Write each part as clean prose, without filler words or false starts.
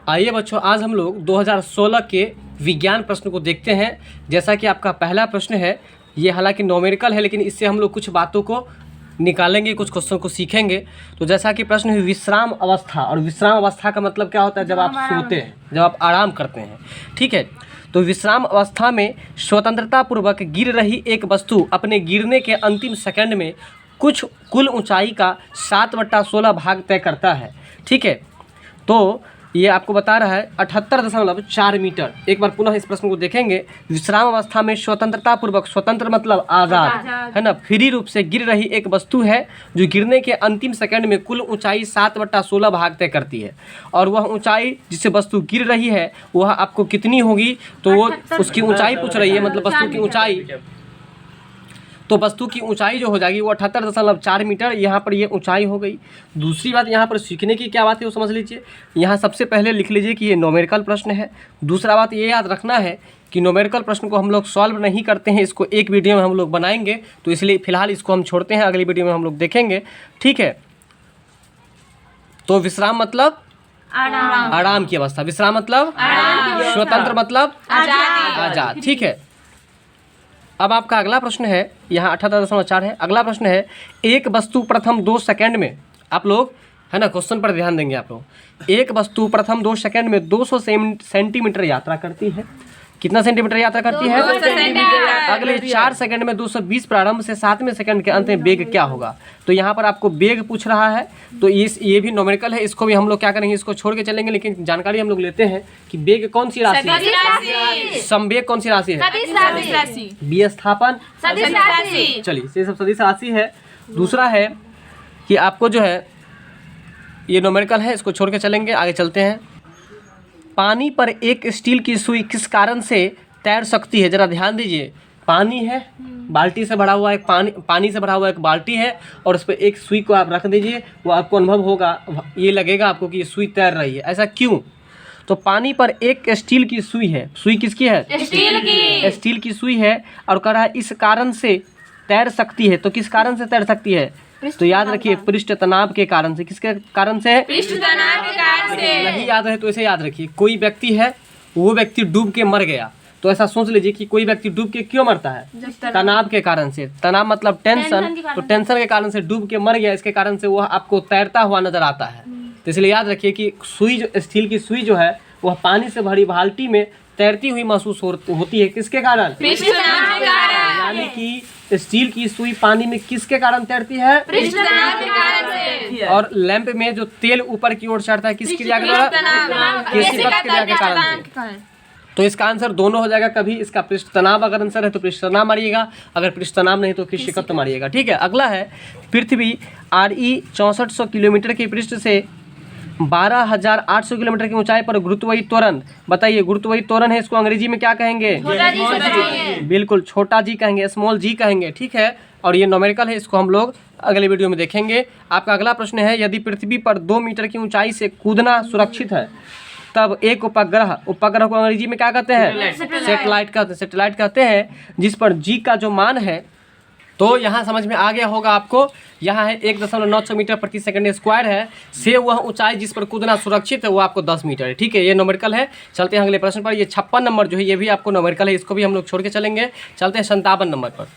आइए बच्चों, आज हम लोग 2016 के विज्ञान प्रश्न को देखते हैं। जैसा कि आपका पहला प्रश्न है, ये हालांकि न्यूमेरिकल है, लेकिन इससे हम लोग कुछ बातों को निकालेंगे, कुछ क्वेश्चन को सीखेंगे। तो जैसा कि प्रश्न है विश्राम अवस्था, और विश्राम अवस्था का मतलब क्या होता है? जब आप सोते हैं, जब आप आराम करते हैं, ठीक है। तो विश्राम अवस्था में स्वतंत्रतापूर्वक गिर रही एक वस्तु अपने गिरने के अंतिम सेकंड में कुछ कुल ऊंचाई का 7/16 भाग तय करता है, ठीक है। तो ये आपको बता रहा है 78.4 मीटर। एक बार पुनः इस प्रश्न को देखेंगे। विश्राम अवस्था में स्वतंत्रतापूर्वक, स्वतंत्र मतलब आज़ाद, है ना, फ्री रूप से गिर रही एक वस्तु है जो गिरने के अंतिम सेकंड में कुल ऊंचाई 7/16 भाग तय करती है। और वह ऊंचाई जिससे वस्तु गिर रही है वह आपको कितनी होगी? तो वो उसकी ऊंचाई पूछ रही है, मतलब वस्तु की ऊंचाई। तो वस्तु की ऊंचाई जो हो जाएगी वो 78.4 मीटर। यहाँ पर ये ऊंचाई हो गई। दूसरी बात यहाँ पर सीखने की क्या बात है वो समझ लीजिए। यहाँ सबसे पहले लिख लीजिए कि ये न्यूमेरिकल प्रश्न है। दूसरा बात ये याद रखना है कि न्यूमेरिकल प्रश्न को हम लोग सॉल्व नहीं करते हैं, इसको एक वीडियो में हम लोग बनाएंगे, तो इसलिए फिलहाल इसको हम छोड़ते हैं, अगली वीडियो में हम लोग देखेंगे, ठीक है। तो विश्राम मतलब आराम की अवस्था, विश्राम मतलब स्वतंत्र मतलब आजाद, ठीक है। अब आपका अगला प्रश्न है, यहाँ 78.4 है। अगला प्रश्न है, एक वस्तु प्रथम 2 सेकंड में, आप लोग है ना क्वेश्चन पर ध्यान देंगे आप लोग। एक वस्तु प्रथम 2 सेकंड में 200 सेंटीमीटर यात्रा करती है। कितना सेंटीमीटर यात्रा करती है? अगले 4 सेकंड में 220 प्रारंभ से 7वें सेकंड के अंत में वेग क्या होगा? तो यहाँ पर आपको वेग पूछ रहा है। तो ये भी न्यूमेरिकल है, इसको भी हम लोग क्या करेंगे, इसको छोड़ के चलेंगे, लेकिन जानकारी हम लोग लेते हैं कि वेग कौन सी राशि है, संवेग कौन सी राशि है, विस्थापन। चलिए, ये सब सदिश राशि है। दूसरा है कि आपको जो है ये न्यूमेरिकल है, इसको छोड़ के चलेंगे, आगे चलते हैं। पानी पर एक स्टील की सुई किस कारण से तैर सकती है? जरा ध्यान दीजिए। पानी है, बाल्टी से भरा हुआ एक पानी से भरा हुआ एक बाल्टी है, और उस पर एक सुई को आप रख दीजिए, वो आपको अनुभव होगा, ये लगेगा आपको कि ये सुई तैर रही है। ऐसा क्यों? तो पानी पर एक स्टील की सुई है। सुई किसकी है? स्टील की सुई है, और कह रहा है इस कारण से तैर सकती है। तो किस कारण से तैर सकती है? तो याद रखिए, पृष्ठ तनाव के कारण से। किसके कारण से? पृष्ठ तनाव के कारण से। नहीं याद है तो ऐसे याद रखिए, कोई व्यक्ति है, वो व्यक्ति डूब के मर गया, तो ऐसा सोच लीजिए कि कोई व्यक्ति डूब के क्यों मरता है? तनाव के कारण से। तनाव मतलब टेंशन, तो टेंशन के कारण से डूब के मर गया, इसके कारण से वह आपको तैरता हुआ नजर आता है। तो इसलिए याद रखिए कि सुई, जो स्टील की सुई जो है, वह पानी से भरी बाल्टी में तैरती हुई महसूस होती है। किसके कारण? यानी कि स्टील की सुई पानी में किसके कारण तैरती है? पृष्ठ तनाव के कारण से। और लैंप में जो तेल ऊपर की ओर चढ़ता है, किस क्रिया के द्वारा? केशिका क्रिया के कारण से। तो इसका आंसर दोनों हो जाएगा। कभी इसका पृष्ठ तनाव अगर आंसर है तो पृष्ठ तनाव मारिएगा, अगर पृष्ठ तनाव नहीं तो केशिकत्व मारिएगा, ठीक है। अगला है, पृथ्वी RE 6400 किलोमीटर के पृष्ठ से 12,800 किलोमीटर की ऊंचाई पर गुरुत्वाकर्षण त्वरण, बताइए गुरुत्वाकर्षण त्वरण है, इसको अंग्रेजी में क्या कहेंगे? बिल्कुल, छोटा जी कहेंगे, स्मॉल जी कहेंगे, ठीक है। और ये न्यूमेरिकल है, इसको हम लोग अगले वीडियो में देखेंगे। आपका अगला प्रश्न है, यदि पृथ्वी पर 2 मीटर की ऊंचाई से कूदना सुरक्षित है, तब एक उपग्रह को अंग्रेजी में क्या कहते हैं? सैटेलाइट कहते हैं, जिस पर जी का जो मान है, तो यहाँ समझ में आ गया होगा आपको। यहाँ है 1.9 मीटर प्रति सेकंड स्क्वायर है, से वह ऊंचाई जिस पर कूदना सुरक्षित है वो आपको 10 मीटर है, ठीक है। ये न्यूमेरिकल है। चलते हैं अगले प्रश्न पर। ये 56 नंबर जो है, ये भी आपको न्यूमेरिकल है, इसको भी हम लोग छोड़ के चलेंगे। चलते हैं 57 नंबर पर।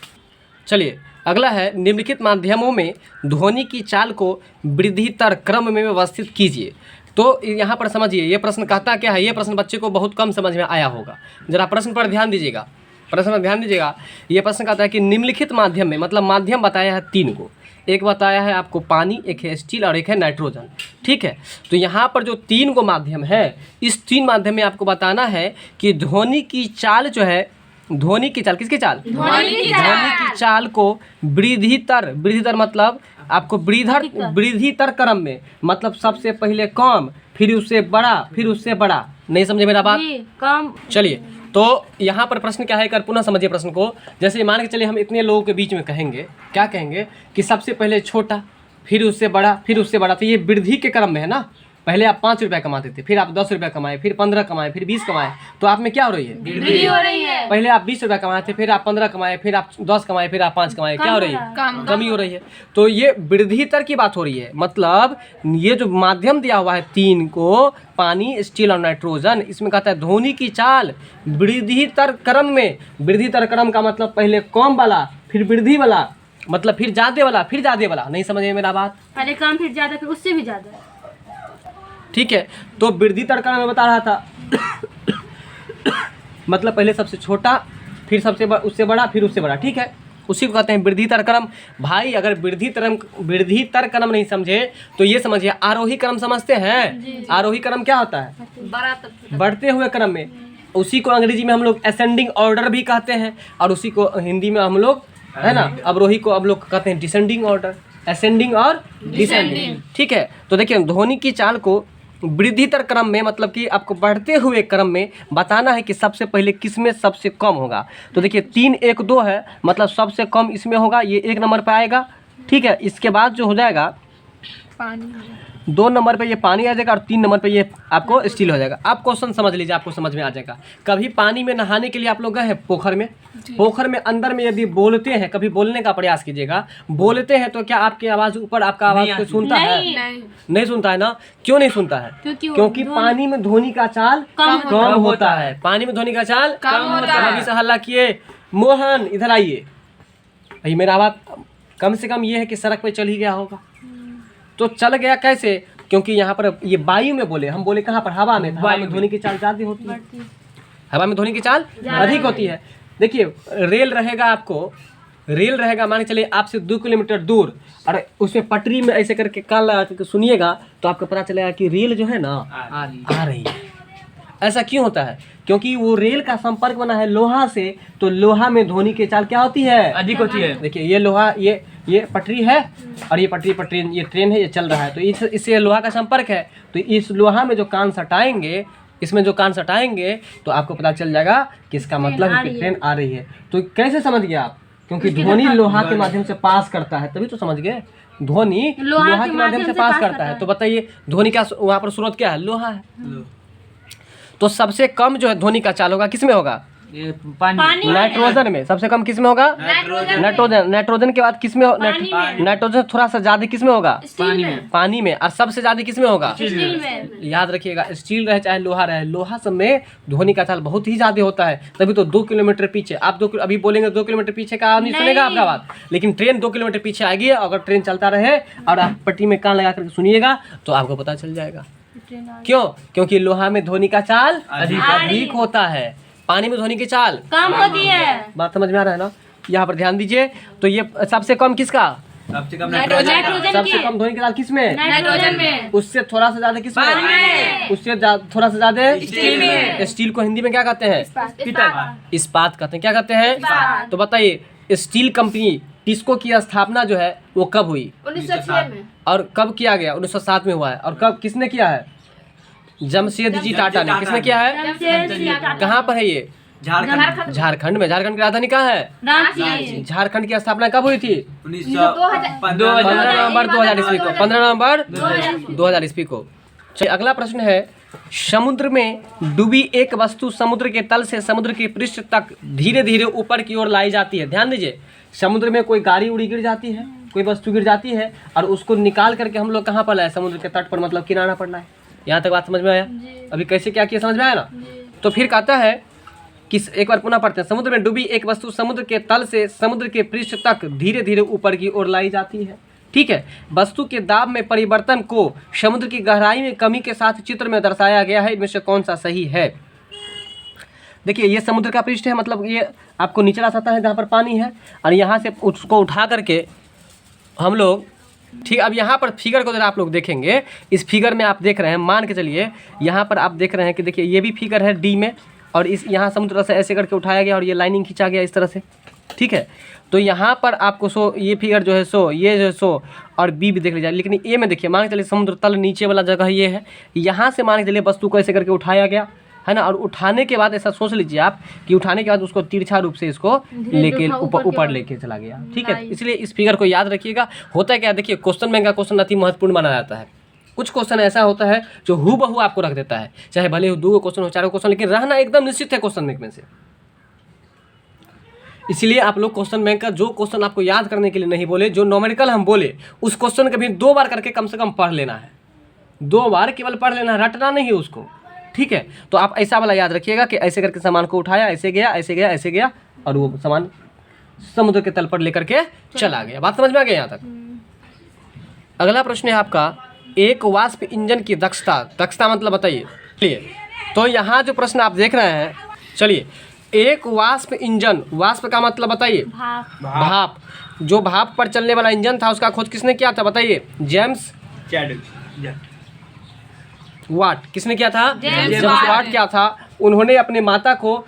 चलिए, अगला है, निम्नलिखित माध्यमों में ध्वनि की चाल को वृद्धितर क्रम में व्यवस्थित कीजिए। तो यहाँ पर समझिए, ये प्रश्न कहता क्या है? ये प्रश्न बच्चे को बहुत कम समझ में आया होगा। जरा प्रश्न पर ध्यान दीजिएगा, प्रश्न पर ध्यान दीजिएगा। ये प्रश्न कहता है कि निम्नलिखित माध्यम में, मतलब माध्यम बताया है 3 को। एक बताया है आपको पानी, एक है स्टील और एक है नाइट्रोजन, ठीक है। तो यहाँ पर जो 3 को माध्यम है, इस 3 माध्यम में आपको बताना है कि ध्वनि की चाल जो है, ध्वनि की चाल, किसकी चाल? ध्वनि की चाल को वृद्धितर मतलब आपको वृद्धितर क्रम में, मतलब सबसे पहले कम, फिर उससे बड़ा, फिर उससे बड़ा। नहीं समझे मेरा बात? कम। चलिए, तो यहाँ पर प्रश्न क्या है, कर पुनः समझिए प्रश्न को। जैसे मान के चलिए हम इतने लोगों के बीच में कहेंगे, क्या कहेंगे कि सबसे पहले छोटा, फिर उससे बड़ा, फिर उससे बड़ा, तो ये वृद्धि के क्रम में है ना, पहले आप 5 रुपया कमाते थे, फिर आप 10 रुपया कमाए, फिर 15 कमाए, फिर 20 कमाए, तो आप में क्या हो रही है? वृद्धि हो रही है। पहले आप 20 रुपया कमाए थे, फिर आप 15 कमाए, फिर आप 10 कमाए, फिर आप 5 कमाए, क्या हो रही है? कमी हो रही है। तो ये वृद्धि दर की बात हो रही है। मतलब ये जो माध्यम दिया हुआ है 3 को, पानी, स्टील और नाइट्रोजन, इसमें कहता है ध्वनि की चाल वृद्धि तर क्रम में। वृद्धि तर क्रम का मतलब पहले कम वाला, फिर वृद्धि वाला, मतलब फिर ज्यादा वाला, फिर ज्यादा वाला। नहीं समझे मेरा बात? पहले कम, फिर ज्यादा, फिर उससे भी ज्यादा। ठीक है, तो वृद्धि तर क्रम में बता रहा था मतलब पहले सबसे छोटा, फिर उससे बड़ा, फिर उससे बड़ा। ठीक है, उसी को कहते हैं वृद्धि तर क्रम। भाई अगर वृद्धि तर क्रम नहीं समझे तो ये समझिए आरोही क्रम समझते हैं। आरोही क्रम क्या होता है? बढ़ते हुए क्रम में। उसी को अंग्रेजी में हम लोग असेंडिंग ऑर्डर भी कहते हैं, और उसी को हिंदी में हम लोग, है ना, अवरोही को हम लोग कहते हैं डिसेंडिंग ऑर्डर, असेंडिंग और डिसेंडिंग। ठीक है, तो देखिए ध्वनि की चाल को वृद्धितर क्रम में, मतलब कि आपको बढ़ते हुए क्रम में बताना है कि सबसे पहले किसमें सबसे कम होगा। तो देखिए 3, 1, 2 है, मतलब सबसे कम इसमें होगा, ये 1 नंबर पे आएगा। ठीक है, इसके बाद जो हो जाएगा पानी, 2 नंबर पे ये पानी आ जाएगा, और 3 नंबर पे ये आपको स्टील हो जाएगा। आप क्वेश्चन समझ लीजिए, आपको समझ में आ जाएगा। कभी पानी में नहाने के लिए आप लोग गए हैं पोखर में? पोखर में अंदर में यदि बोलते हैं, कभी बोलने का प्रयास कीजिएगा। बोलते हैं तो क्या आपकी आवाज़ ऊपर, आपका आवाज़ कोई सुनता है? नहीं सुनता है ना। क्यों नहीं सुनता है? क्योंकि पानी में ध्वनि का चाल कम होता है। पानी में ध्वनि का चाल कम होता है। अभी से हल्ला किए, मोहन इधर आइए। भाई मेरा आवाज़ कम से कम ये है कि सड़क पे चल ही गया होगा। तो चल गया कैसे? क्योंकि यहाँ पर ये वायु में बोले, हम बोले कहाँ पर? हवा में। हवा में ध्वनि की चाल ज़्यादा होती है। हवा में ध्वनि की चाल अधिक होती है। देखिए रेल रहेगा, आपको रेल रहेगा, मान के चलिए आपसे 2 किलोमीटर दूर, और उसमें पटरी में ऐसे करके कान लगा करके सुनिएगा तो आपको पता चलेगा कि रेल जो है ना आ रही है। ऐसा क्यों होता है? क्योंकि वो रेल का संपर्क बना है लोहा से, तो लोहा में ध्वनि की चाल क्या होती है? अधिक होती है। देखिए ये लोहा, ये पटरी है, और ये पटरी ये ट्रेन है, ये चल रहा है, तो इससे लोहा का संपर्क है। तो इस लोहा में जो कान सटाएंगे, इसमें जो कान सटाएंगे तो आपको पता चल जाएगा कि इसका मतलब है कि ट्रेन आ रही है। तो कैसे समझ गए आप? क्योंकि ध्वनि लोहा के माध्यम से पास करता है, तभी तो समझ गए। ध्वनि लोहा के माध्यम से पास करता है। तो बताइए ध्वनि का वहाँ पर स्रोत क्या है? लोहा है। तो सबसे कम जो है ध्वनि का चाल होगा किसमें होगा? पानी। नाइट्रोजन में। सबसे कम किसमें होगा? नाइट्रोजन। नाइट्रोजन के बाद किसमें? नाइट्रोजन थोड़ा सा ज्यादा किसमें होगा? पानी में। और सबसे ज्यादा किसमें होगा? याद रखिएगा, स्टील रहे चाहे लोहा रहे, लोहा सब में ध्वनि का चाल बहुत ही ज्यादा होता है। तभी तो 2 किलोमीटर पीछे आप अभी बोलेंगे 2 किलोमीटर पीछे का नहीं सुनेगा आपका बात, लेकिन ट्रेन 2 किलोमीटर पीछे आएगी। अगर ट्रेन चलता रहे और आप पट्टी में कान लगा करके सुनिएगा तो आपको पता चल जाएगा। क्यों? क्योंकि लोहा में ध्वनि का चाल अधिक होता है, पानी में ध्वनि की चाल कम होती है। बात समझ में आ रहा है ना? यहाँ पर ध्यान दीजिए। तो ये सबसे कम किसका? सबसे कम नाइट्रोजन। सबसे कम ध्वनि की चाल किसमें? नाइट्रोजन में। उससे थोड़ा सा ज्यादा किसमें? उससे थोड़ा सा ज्यादा स्टील में। स्टील को हिंदी में क्या कहते हैं? इस्पात कहते हैं। क्या कहते हैं? तो बताइए स्टील कंपनी टिस्को की स्थापना जो है वो कब हुई? 1906 में। और कब किया गया? 1907 में हुआ है। और कब किसने किया है? जमशेदजी टाटा ने। किसने किया है? कहाँ पर है ये? झारखंड में। झारखंड की राजधानी कहाँ है? रांची। झारखंड की स्थापना कब हुई थी? 15 नवंबर 2000 ईस्वी को। 15 नवंबर 2000 ईस्वी को। चलिए अगला प्रश्न है, समुद्र में डूबी एक वस्तु समुद्र के तल से समुद्र के पृष्ठ तक धीरे धीरे ऊपर की ओर लाई जाती है। ध्यान दीजिए, समुद्र में कोई गाड़ी उड़ी गिर जाती है, कोई वस्तु गिर जाती है, और उसको निकाल करके हम लोग कहाँ पर लाए? समुद्र के तट पर, मतलब किनारा पर लाए। यहाँ तक बात समझ में आया? अभी कैसे क्या किया समझ में आया ना? तो फिर कहता है कि एक बार पुनः पढ़ते हैं, समुद्र में डूबी एक वस्तु समुद्र के तल से समुद्र के पृष्ठ तक धीरे धीरे ऊपर की ओर लाई जाती है। ठीक है, वस्तु के दाब में परिवर्तन को समुद्र की गहराई में कमी के साथ चित्र में दर्शाया गया है। इनमें से कौन सा सही है? देखिए ये समुद्र का पृष्ठ है, मतलब ये आपको निचला सतह है जहाँ पर पानी है, और यहाँ से उसको उठा करके हम लोग, ठीक। अब यहाँ पर फिगर को जरा आप लोग देखेंगे, इस फिगर में आप देख रहे हैं, मान के चलिए यहाँ पर आप देख रहे हैं कि देखिए ये भी फिगर है डी में, और इस यहाँ समुद्र से ऐसे करके उठाया गया और ये लाइनिंग खींचा गया इस तरह से। ठीक है, तो यहाँ पर आपको ये फिगर जो है ये जो है और बी भी देख लीजिए। लेकिन ए में देखिए, मान के चलिए समुद्र तल नीचे वाला जगह ये है, यहाँ से मान के चलिए वस्तु को ऐसे करके उठाया गया है ना, और उठाने के बाद ऐसा सोच लीजिए आप कि उठाने के बाद उसको तिरछा रूप से इसको लेके ऊपर लेके चला गया। ठीक है, इसलिए इस फिगर को याद रखिएगा। होता है क्या, देखिए क्वेश्चन में का क्वेश्चन अति महत्वपूर्ण माना जाता है। कुछ क्वेश्चन ऐसा होता है जो हूबहू आपको रख देता है, चाहे भले ही 2 क्वेश्चन हो 4 क्वेश्चन, लेकिन रहना एकदम निश्चित है क्वेश्चन बैंक में से। इसलिए आप लोग क्वेश्चन बैंक का जो क्वेश्चन आपको याद करने के लिए नहीं बोले, जो न्यूमेरिकल हम बोले उस क्वेश्चन कभी 2 बार करके कम से कम पढ़ लेना है, 2 बार केवल पढ़ लेना है, रटना नहीं है उसको, ठीक है। तो आप ऐसा वाला याद रखिएगा कि ऐसे करके सामान को उठाया, ऐसे गया ऐसे गया ऐसे गया और वो सामान समुद्र के तल पर लेकर के चला गया। बात समझ में आ गया यहाँ तक। अगला प्रश्न है आपका, एक वाष्प इंजन की दक्षता, दक्षता मतलब बताइए। चलिए, तो यहाँ जो प्रश्न आप देख रहे हैं, चलिए, एक वाष्प इंजन, वाष्प का मतलब बताइए। भाप। भाप, जो भाप पर चलने वाला इंजन था उसका खोज किसने किया था बताइए? James Watt. किसने किया था? जेम्स वाट क्या था, उन्होंने अपने माता को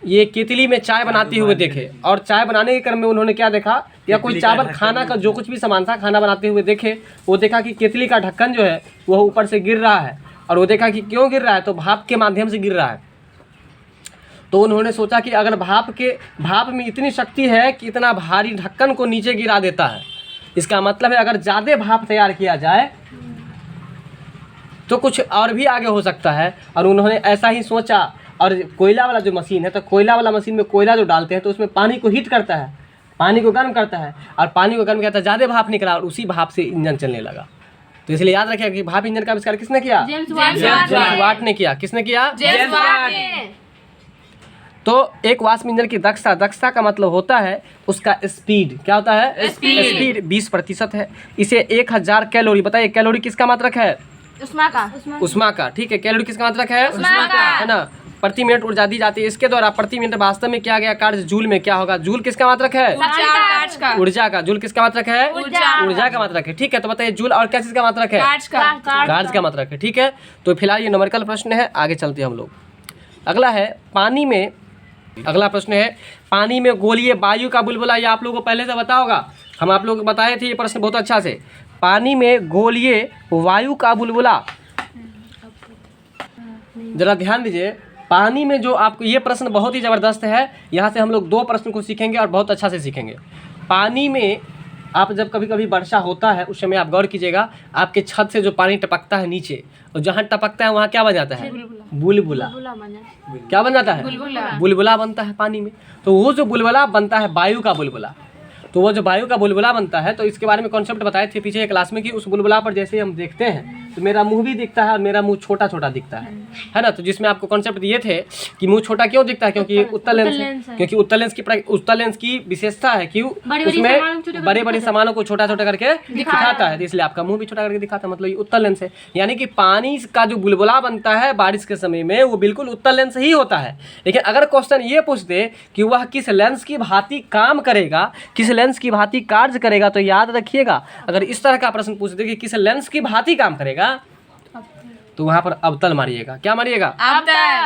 ये केतली में चाय बनाते हुए देखे, और चाय बनाने के क्रम में उन्होंने क्या देखा, या कोई चावल खाना का जो कुछ भी सामान था खाना बनाते हुए देखे, वो देखा कि केतली का ढक्कन जो है वह ऊपर से गिर रहा है, और वो देखा कि क्यों गिर रहा है, तो भाप के माध्यम से गिर रहा है। तो उन्होंने सोचा कि अगर भाप में इतनी शक्ति है कि इतना भारी ढक्कन को नीचे गिरा देता है, इसका मतलब है अगर ज़्यादा भाप तैयार किया जाए तो कुछ और भी आगे हो सकता है। और उन्होंने ऐसा ही सोचा, और कोयला वाला जो मशीन है, तो कोयला वाला मशीन में कोयला जो डालते हैं तो उसमें पानी को हीट करता है, पानी को गर्म करता है, और पानी को गर्म करता है, ज़्यादा भाप निकला और उसी भाप से इंजन चलने लगा। तो इसलिए याद रखिएगा कि भाप इंजन का आविष्कार किसने किया? जेम्स जेम्स वाट ने किया। किसने किया? जेम्स वाट ने। तो एक वाष्प इंजन की दक्षता, दक्षता का मतलब होता है उसका स्पीड। क्या होता है? स्पीड 20% है। इसे 1000 कैलोरी, बताइए कैलोरी किसका मात्रक है? उष्मा का, ठीक है। कैलोरी किसका मात्रक है? है ना। प्रति मिनट ऊर्जा दी जाती है, इसके द्वारा प्रति मिनट वास्तव में क्या गया कार्य जूल में क्या होगा? जूल किसका मात्रक है? ऊर्जा का। जूल किसका मात्रक है? ऊर्जा का मात्रक है, ठीक है। तो बताइए जूल और क्या चीज का मात्रक है? कार्य का मात्रक है, ठीक है। तो फिलहाल ये न्यूमेरिकल प्रश्न है, आगे चलते हैं हम लोग। अगला है पानी में, अगला प्रश्न है पानी में गोलीय वायु का बुलबुला। ये आप लोगों को पहले से पता होगा, हम आप लोग को बताए थे ये प्रश्न बहुत अच्छा से। पानी में गोलीय वायु का बुलबुला, जरा ध्यान दीजिए। पानी में जो आपको ये प्रश्न बहुत ही ज़बरदस्त है, यहाँ से हम लोग 2 प्रश्न को सीखेंगे और बहुत अच्छा से सीखेंगे। पानी में आप जब कभी कभी वर्षा होता है उस समय आप गौर कीजिएगा, आपके छत से जो पानी टपकता है नीचे, और जहाँ टपकता है वहाँ क्या बन जाता है? बुलबुला। क्या बन जाता है? बुलबुला बनता है पानी में। तो वो जो बुलबुला बनता है वायु का बुलबुला, तो वो जो वायु का बुलबुला बनता है, तो इसके बारे में कॉन्सेप्ट बताए थे पीछे क्लास में कि उस बुलबुला पर जैसे हम देखते हैं तो मेरा मुंह भी दिखता है और मेरा मुंह छोटा छोटा दिखता है ना। तो जिसमें आपको कॉन्सेप्ट दिए थे कि मुंह छोटा क्यों दिखता है, क्योंकि उत्तल लेंस है। क्योंकि उत्तल लेंस की विशेषता है कि उसमें बड़े बड़े सामानों को छोटा छोटा करके दिखाता है, तो इसलिए आपका मुंह भी छोटा करके दिखाता है, मतलब ये उत्तल लेंस है। यानी कि पानी का जो बुलबुला बनता है बारिश के समय में वो बिल्कुल उत्तल लेंस ही होता है। लेकिन अगर क्वेश्चन ये पूछ दे कि वह किस लेंस की भांति काम करेगा, किस लेंस की भांति कार्य करेगा, तो याद रखिएगा अगर इस तरह का प्रश्न पूछ दे कि किस लेंस की भांति काम करेगा, तो वहां पर अवतल मारिएगा। क्या मारिएगा?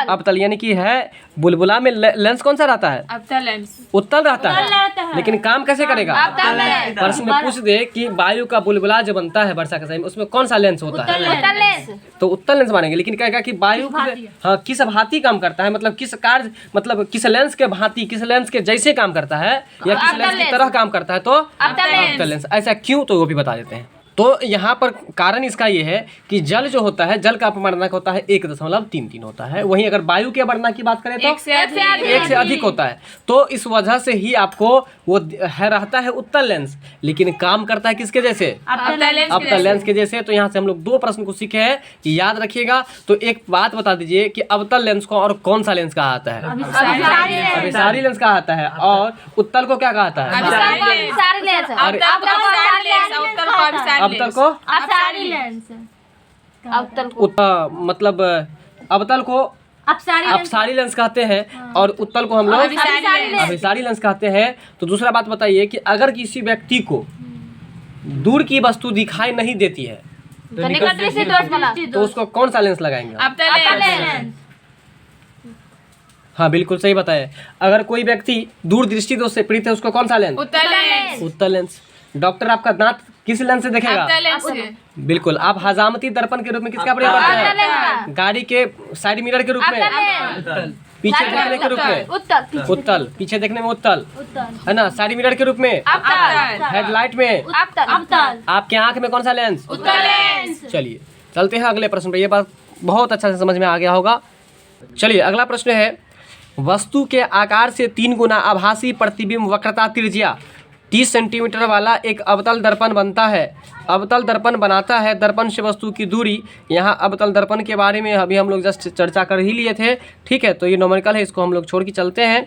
अवतल। यानी कि है बुलबुला में लेंस कौन सा रहता है? अवतल लेंस। उत्तल रहता है, लेकिन काम कैसे करेगा? प्रश्न में पूछ दे कि वायु का बुलबुला जो बनता है वर्षा के समय में उसमें कौन सा लेंस होता है, तो उत्तल लेंस मानेंगे। लेकिन कहेगा कि वायु हाँ किस भांति काम करता है, मतलब किस कार्य, मतलब किस लेंस के भांति, किस लेंस के जैसे काम करता है या किस लेंस की तरह काम करता है, तो अवतल लेंस। ऐसा क्यों, तो वो भी बता देते हैं। तो यहाँ पर कारण इसका ये है कि जल जो होता है, जल का अपमानक होता है 1.33 होता है, वहीं अगर वायु के अपमानक की बात करें तो 1 से अधिक होता है। तो इस वजह से ही आपको वो है रहता है उत्तल लेंस, लेकिन काम करता है किसके जैसे? अवतल लेंस के जैसे। तो यहाँ से हम लोग 2 प्रश्न को सीखे हैं, याद रखिएगा। तो एक बात बता दीजिए कि अवतल लेंस को और कौन सा लेंस कहा जाता है? अभिसारी लेंस कहा जाता है। और उत्तल को क्या कहा जाता है? अवतल को मतलब अवतल को अपसारी लेंस कहते हैं और उत्तल को हम लोग अभिसारी लेंस कहते हैं। तो दूसरा बात बताइए कि अगर किसी व्यक्ति को दूर की वस्तु दिखाई नहीं देती है तो उसको कौन सा लेंस लगाएंगे? हाँ बिल्कुल सही बताया। अगर कोई व्यक्ति दूर दृष्टि दोष से पीड़ित है उसको कौन सा लेंस? उत्तल लेंस। डॉक्टर आपका दांत किस लेंस से देखेगा? बिल्कुल। आप हजामती दर्पण के रूप में किसका प्रयोग करते हैं? गाड़ी के साइड मिरर के रूप में। पीछे देखने के रूप में उत्तल उत्तल, पीछे देखने में उत्तल उत्तल है ना। साइड मिरर के रूप में, हेडलाइट में, अवतल आपके आंख में कौन सा लेंस? लेंस। चलिए चलते हैं अगले प्रश्न पे। ये बात बहुत अच्छा से समझ में आ गया होगा। चलिए अगला प्रश्न है, वस्तु के आकार से 3 गुना आभासी प्रतिबिंब वक्रता त्रिज्या 30 सेंटीमीटर वाला एक अवतल दर्पण बनता है। अवतल दर्पण बनाता है, दर्पण से वस्तु की दूरी। यहाँ अवतल दर्पण के बारे में अभी हम लोग जस्ट चर्चा कर ही लिए थे, ठीक है। तो ये नोमेरिकल है, इसको हम लोग छोड़ के चलते हैं।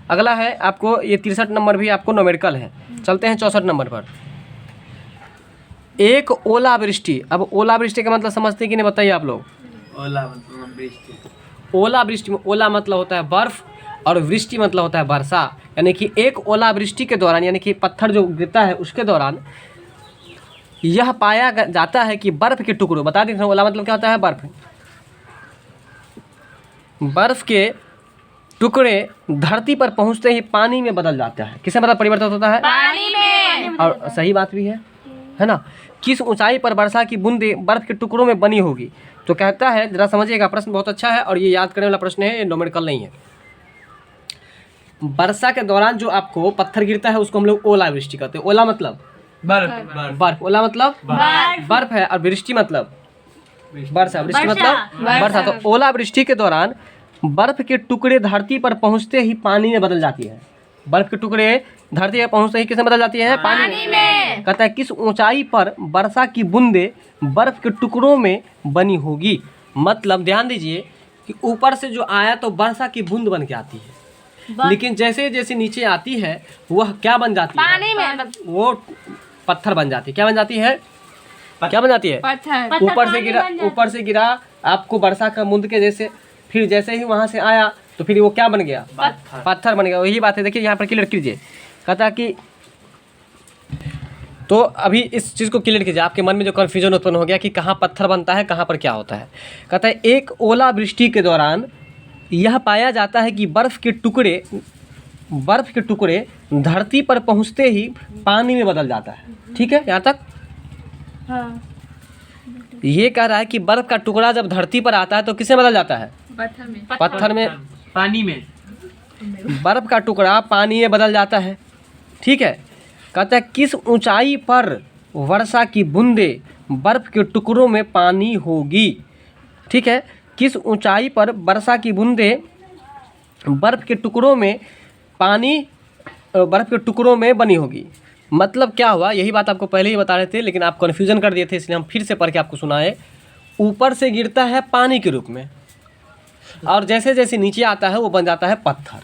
अगला है आपको ये 63 नंबर भी आपको नोमेरिकल है। चलते हैं 64 नंबर पर। एक ओलावृष्टि। अब ओलावृष्टि का मतलब समझते हैं कि नहीं, बताइए आप लोग। ओलावृष्टि में ओला मतलब होता है बर्फ और वृष्टि मतलब होता है वर्षा। यानी कि एक ओलावृष्टि के दौरान, यानी कि पत्थर जो गिरता है उसके दौरान यह पाया जाता है कि बर्फ के टुकड़ों, बता दें ओला मतलब क्या होता है? बर्फ। बर्फ के टुकड़े धरती पर पहुंचते ही पानी में बदल जाता है। किसमें मतलब परिवर्तित होता है? पानी में। और सही बात भी है ना। किस ऊंचाई पर वर्षा की बूंदें बर्फ के टुकड़ों में बनी होगी? तो कहता है, जरा समझिएगा, प्रश्न बहुत अच्छा है और ये याद करने वाला प्रश्न है, ये नोमेरिकल नहीं है। वर्षा के दौरान जो आपको पत्थर गिरता है उसको हम लोग ओलावृष्टि कहते हैं। ओला मतलब बर्फ, ओला मतलब बर्फ है, और वृष्टि मतलब वर्षा, वृष्टि मतलब वर्षा। तो ओलावृष्टि के दौरान बर्फ के टुकड़े धरती पर पहुंचते ही पानी में बदल जाती है। बर्फ के टुकड़े धरती पर पहुंचते ही किसमें बदल जाती है? पानी में। कहता है किस ऊंचाई पर वर्षा की बूंदे बर्फ के टुकड़ों में बनी होगी? मतलब ध्यान दीजिए कि ऊपर से जो आया तो वर्षा की बूंद बन के आती है, लेकिन जैसे जैसे नीचे आती है वह क्या बन जाती है? पानी में। वो पत्थर बन जाती है। क्या बन जाती है? क्या बन जाती है? पत्थर। ऊपर से गिरा आपको वर्षा का बूंद के जैसे, फिर जैसे ही वहां से आया तो फिर वो क्या बन गया? पत्थर बन गया। वही बात है, देखिए यहाँ पर क्लियर कीजिए। कहता कि तो अभी इस चीज़ को क्लियर कीजिए, आपके मन में जो कन्फ्यूजन उत्पन्न हो गया कि कहाँ पत्थर बनता है, कहाँ पर क्या होता है। कहता है एक ओलावृष्टि के दौरान यह पाया जाता है कि बर्फ के टुकड़े धरती पर पहुंचते ही पानी में बदल जाता है। ठीक है यहाँ तक? हाँ। ये कह रहा है कि बर्फ का टुकड़ा जब धरती पर आता है तो किसमें बदल जाता है? पत्थर में, पानी में। बर्फ का टुकड़ा पानी में बदल जाता है। ठीक है। कहता है किस ऊंचाई पर वर्षा की बूंदें बर्फ के टुकड़ों में पानी होगी? ठीक है, किस ऊंचाई पर वर्षा की बूंदें बर्फ के टुकड़ों में बर्फ के टुकड़ों में बनी होगी। मतलब क्या हुआ, यही बात आपको पहले ही बता रहे थे लेकिन आप कन्फ्यूजन कर दिए थे, इसलिए हम फिर से पढ़ के आपको सुनाए। ऊपर से गिरता है पानी के रूप में, और जैसे जैसे नीचे आता है वो बन जाता है पत्थर,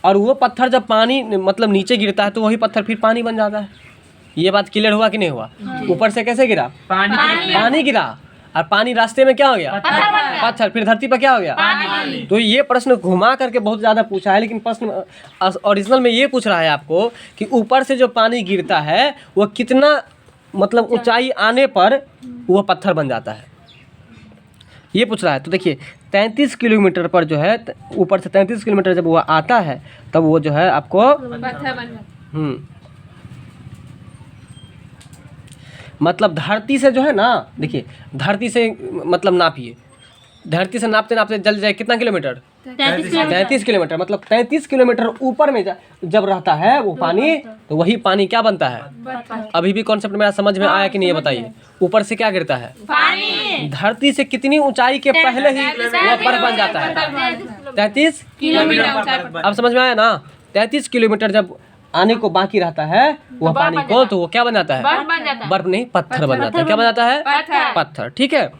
और वो पत्थर जब पानी मतलब नीचे गिरता है तो वही पत्थर फिर पानी बन जाता है। ये बात क्लियर हुआ कि नहीं हुआ? ऊपर से कैसे गिरा? पानी गिरा, और पानी रास्ते में क्या हो गया? पत्थर। फिर धरती पर क्या हो गया? तो ये प्रश्न घुमा करके बहुत ज़्यादा पूछा है, लेकिन प्रश्न ओरिजिनल में ये पूछ रहा है आपको कि ऊपर से जो पानी गिरता है वो कितना मतलब ऊंचाई आने पर वो पत्थर बन जाता है, ये पूछ रहा है। तो देखिए 33 किलोमीटर पर जो है, ऊपर से 33 किलोमीटर जब वो आता है तब वो जो है आपको पत्थर बन जाता। मतलब धरती से जो है ना, देखिए धरती से मतलब नापिए, धरती से नापते नापते जल जाए कितना किलोमीटर? 33 किलोमीटर। मतलब 33 किलोमीटर ऊपर में जब रहता है वो पानी, तो वही पानी क्या बनता है? अभी भी कॉन्सेप्ट मेरा समझ में आया कि नहीं, ये बताइए। ऊपर से क्या गिरता है? पानी। धरती से कितनी ऊंचाई के पहले ही वो बर्फ बन जाता है? 33 किलोमीटर। अब समझ में आया ना? 33 किलोमीटर जब आने को बाकी रहता है वो पानी को, तो वो क्या बन जाता है? बर्फ नहीं, पत्थर बन जाता है। क्या बन जाता है? पत्थर। ठीक है,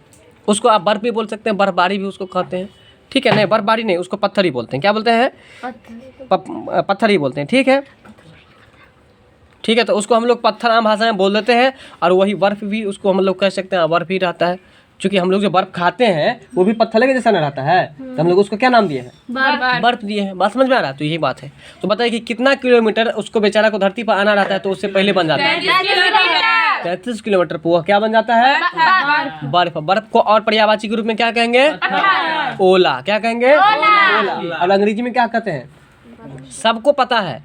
उसको आप बर्फ भी बोल सकते हैं, बर्फबारी भी उसको कहते हैं। ठीक है, नहीं बर्फबारी नहीं, उसको पत्थर ही बोलते हैं। क्या बोलते हैं? पत्थर ही बोलते हैं। ठीक है, ठीक है। तो उसको हम लोग पत्थर आम भाषा में बोल देते हैं, और वही बर्फ भी उसको हम लोग कह सकते हैं, बर्फ ही रहता है। क्योंकि हम लोग जो बर्फ खाते हैं वो भी पत्थर के जैसा न रहता है, तो हम लोग उसको क्या नाम दिए हैं? बर्फ दिए हैं। बात समझ में आ रहा है? तो यही बात है। तो बताइए कि कितना किलोमीटर उसको बेचारा को धरती पर आना रहता है तो उससे पहले बन जाता है? 33 किलोमीटर पर वो क्या बन जाता है? बर्फ। बर्फ को और पर्यायवाची के रूप में क्या कहेंगे? ओला। क्या कहेंगे? ओला। और अंग्रेजी में क्या कहते हैं? सबको पता है,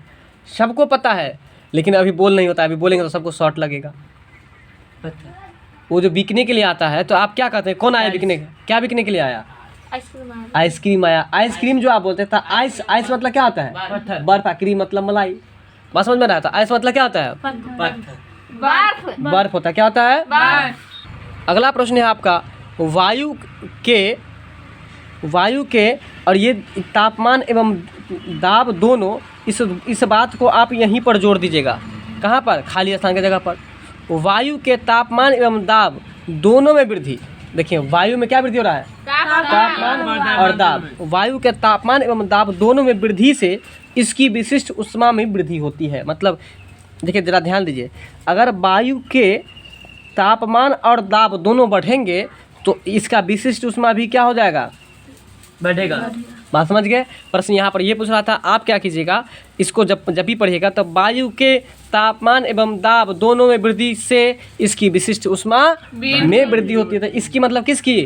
सबको पता है, लेकिन अभी बोल नहीं होता। अभी बोलेंगे तो सबको शॉर्ट लगेगा। वो जो बिकने के लिए आता है, तो आप क्या कहते हैं? कौन आया बिकने? क्या बिकने के लिए आया? आइसक्रीम आया। आइसक्रीम जो आप बोलते हैं आइस, आइस मतलब क्या होता है? बर्फ। क्रीम मतलब मलाई। बात समझ में रहा था? आइस मतलब क्या होता है? बर्फ होता है। क्या होता है? अगला प्रश्न है आपका, वायु के और ये तापमान एवं दाब दोनों, इस बात को आप यहीं पर जोड़ दीजिएगा। कहाँ पर? खाली स्थान की जगह पर। वायु के तापमान एवं दाब दोनों में वृद्धि। देखिए वायु में क्या वृद्धि हो रहा है? तापमान और दाब। वायु के तापमान एवं दाब दोनों में वृद्धि से इसकी विशिष्ट ऊष्मा में वृद्धि होती है। मतलब देखिए जरा ध्यान दीजिए, अगर वायु के तापमान और दाब दोनों बढ़ेंगे तो इसका विशिष्ट ऊष्मा भी क्या हो जाएगा? बढ़ेगा। बात समझ गए? प्रश्न यहाँ पर ये पूछ रहा था, आप क्या कीजिएगा, इसको जब भी पढ़िएगा तब वायु के तापमान एवं दाब दोनों में वृद्धि से इसकी विशिष्ट ऊष्मा में वृद्धि होती है। तो इसकी मतलब किसकी?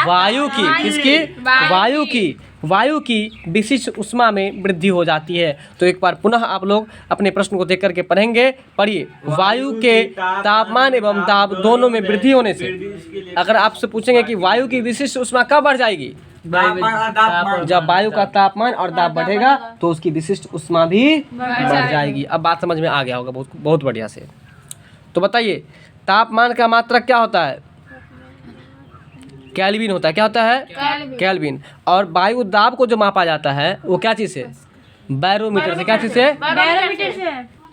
वायु की। किसकी? वायु की विशिष्ट ऊष्मा में वृद्धि हो जाती है। तो एक बार पुनः आप लोग अपने प्रश्न को देख करके पढ़ेंगे। पढ़िए, वायु के तापमान एवं दाब दोनों में वृद्धि होने से, अगर आपसे पूछेंगे कि वायु की विशिष्ट ऊष्मा कब बढ़ जाएगी? जब वायु का तापमान और दाब बढ़ेगा तो उसकी विशिष्ट ऊष्मा भी बढ़ जाएगी। अब बात समझ में आ गया होगा बहुत बढ़िया से। तो बताइए, तापमान का मात्रक क्या होता है? केल्विन होता है। क्या होता है? केल्विन। और वायु दाब को जो मापा जाता है वो क्या चीज़ से? बैरोमीटर से। क्या चीज़ से? बैरोमीटर से।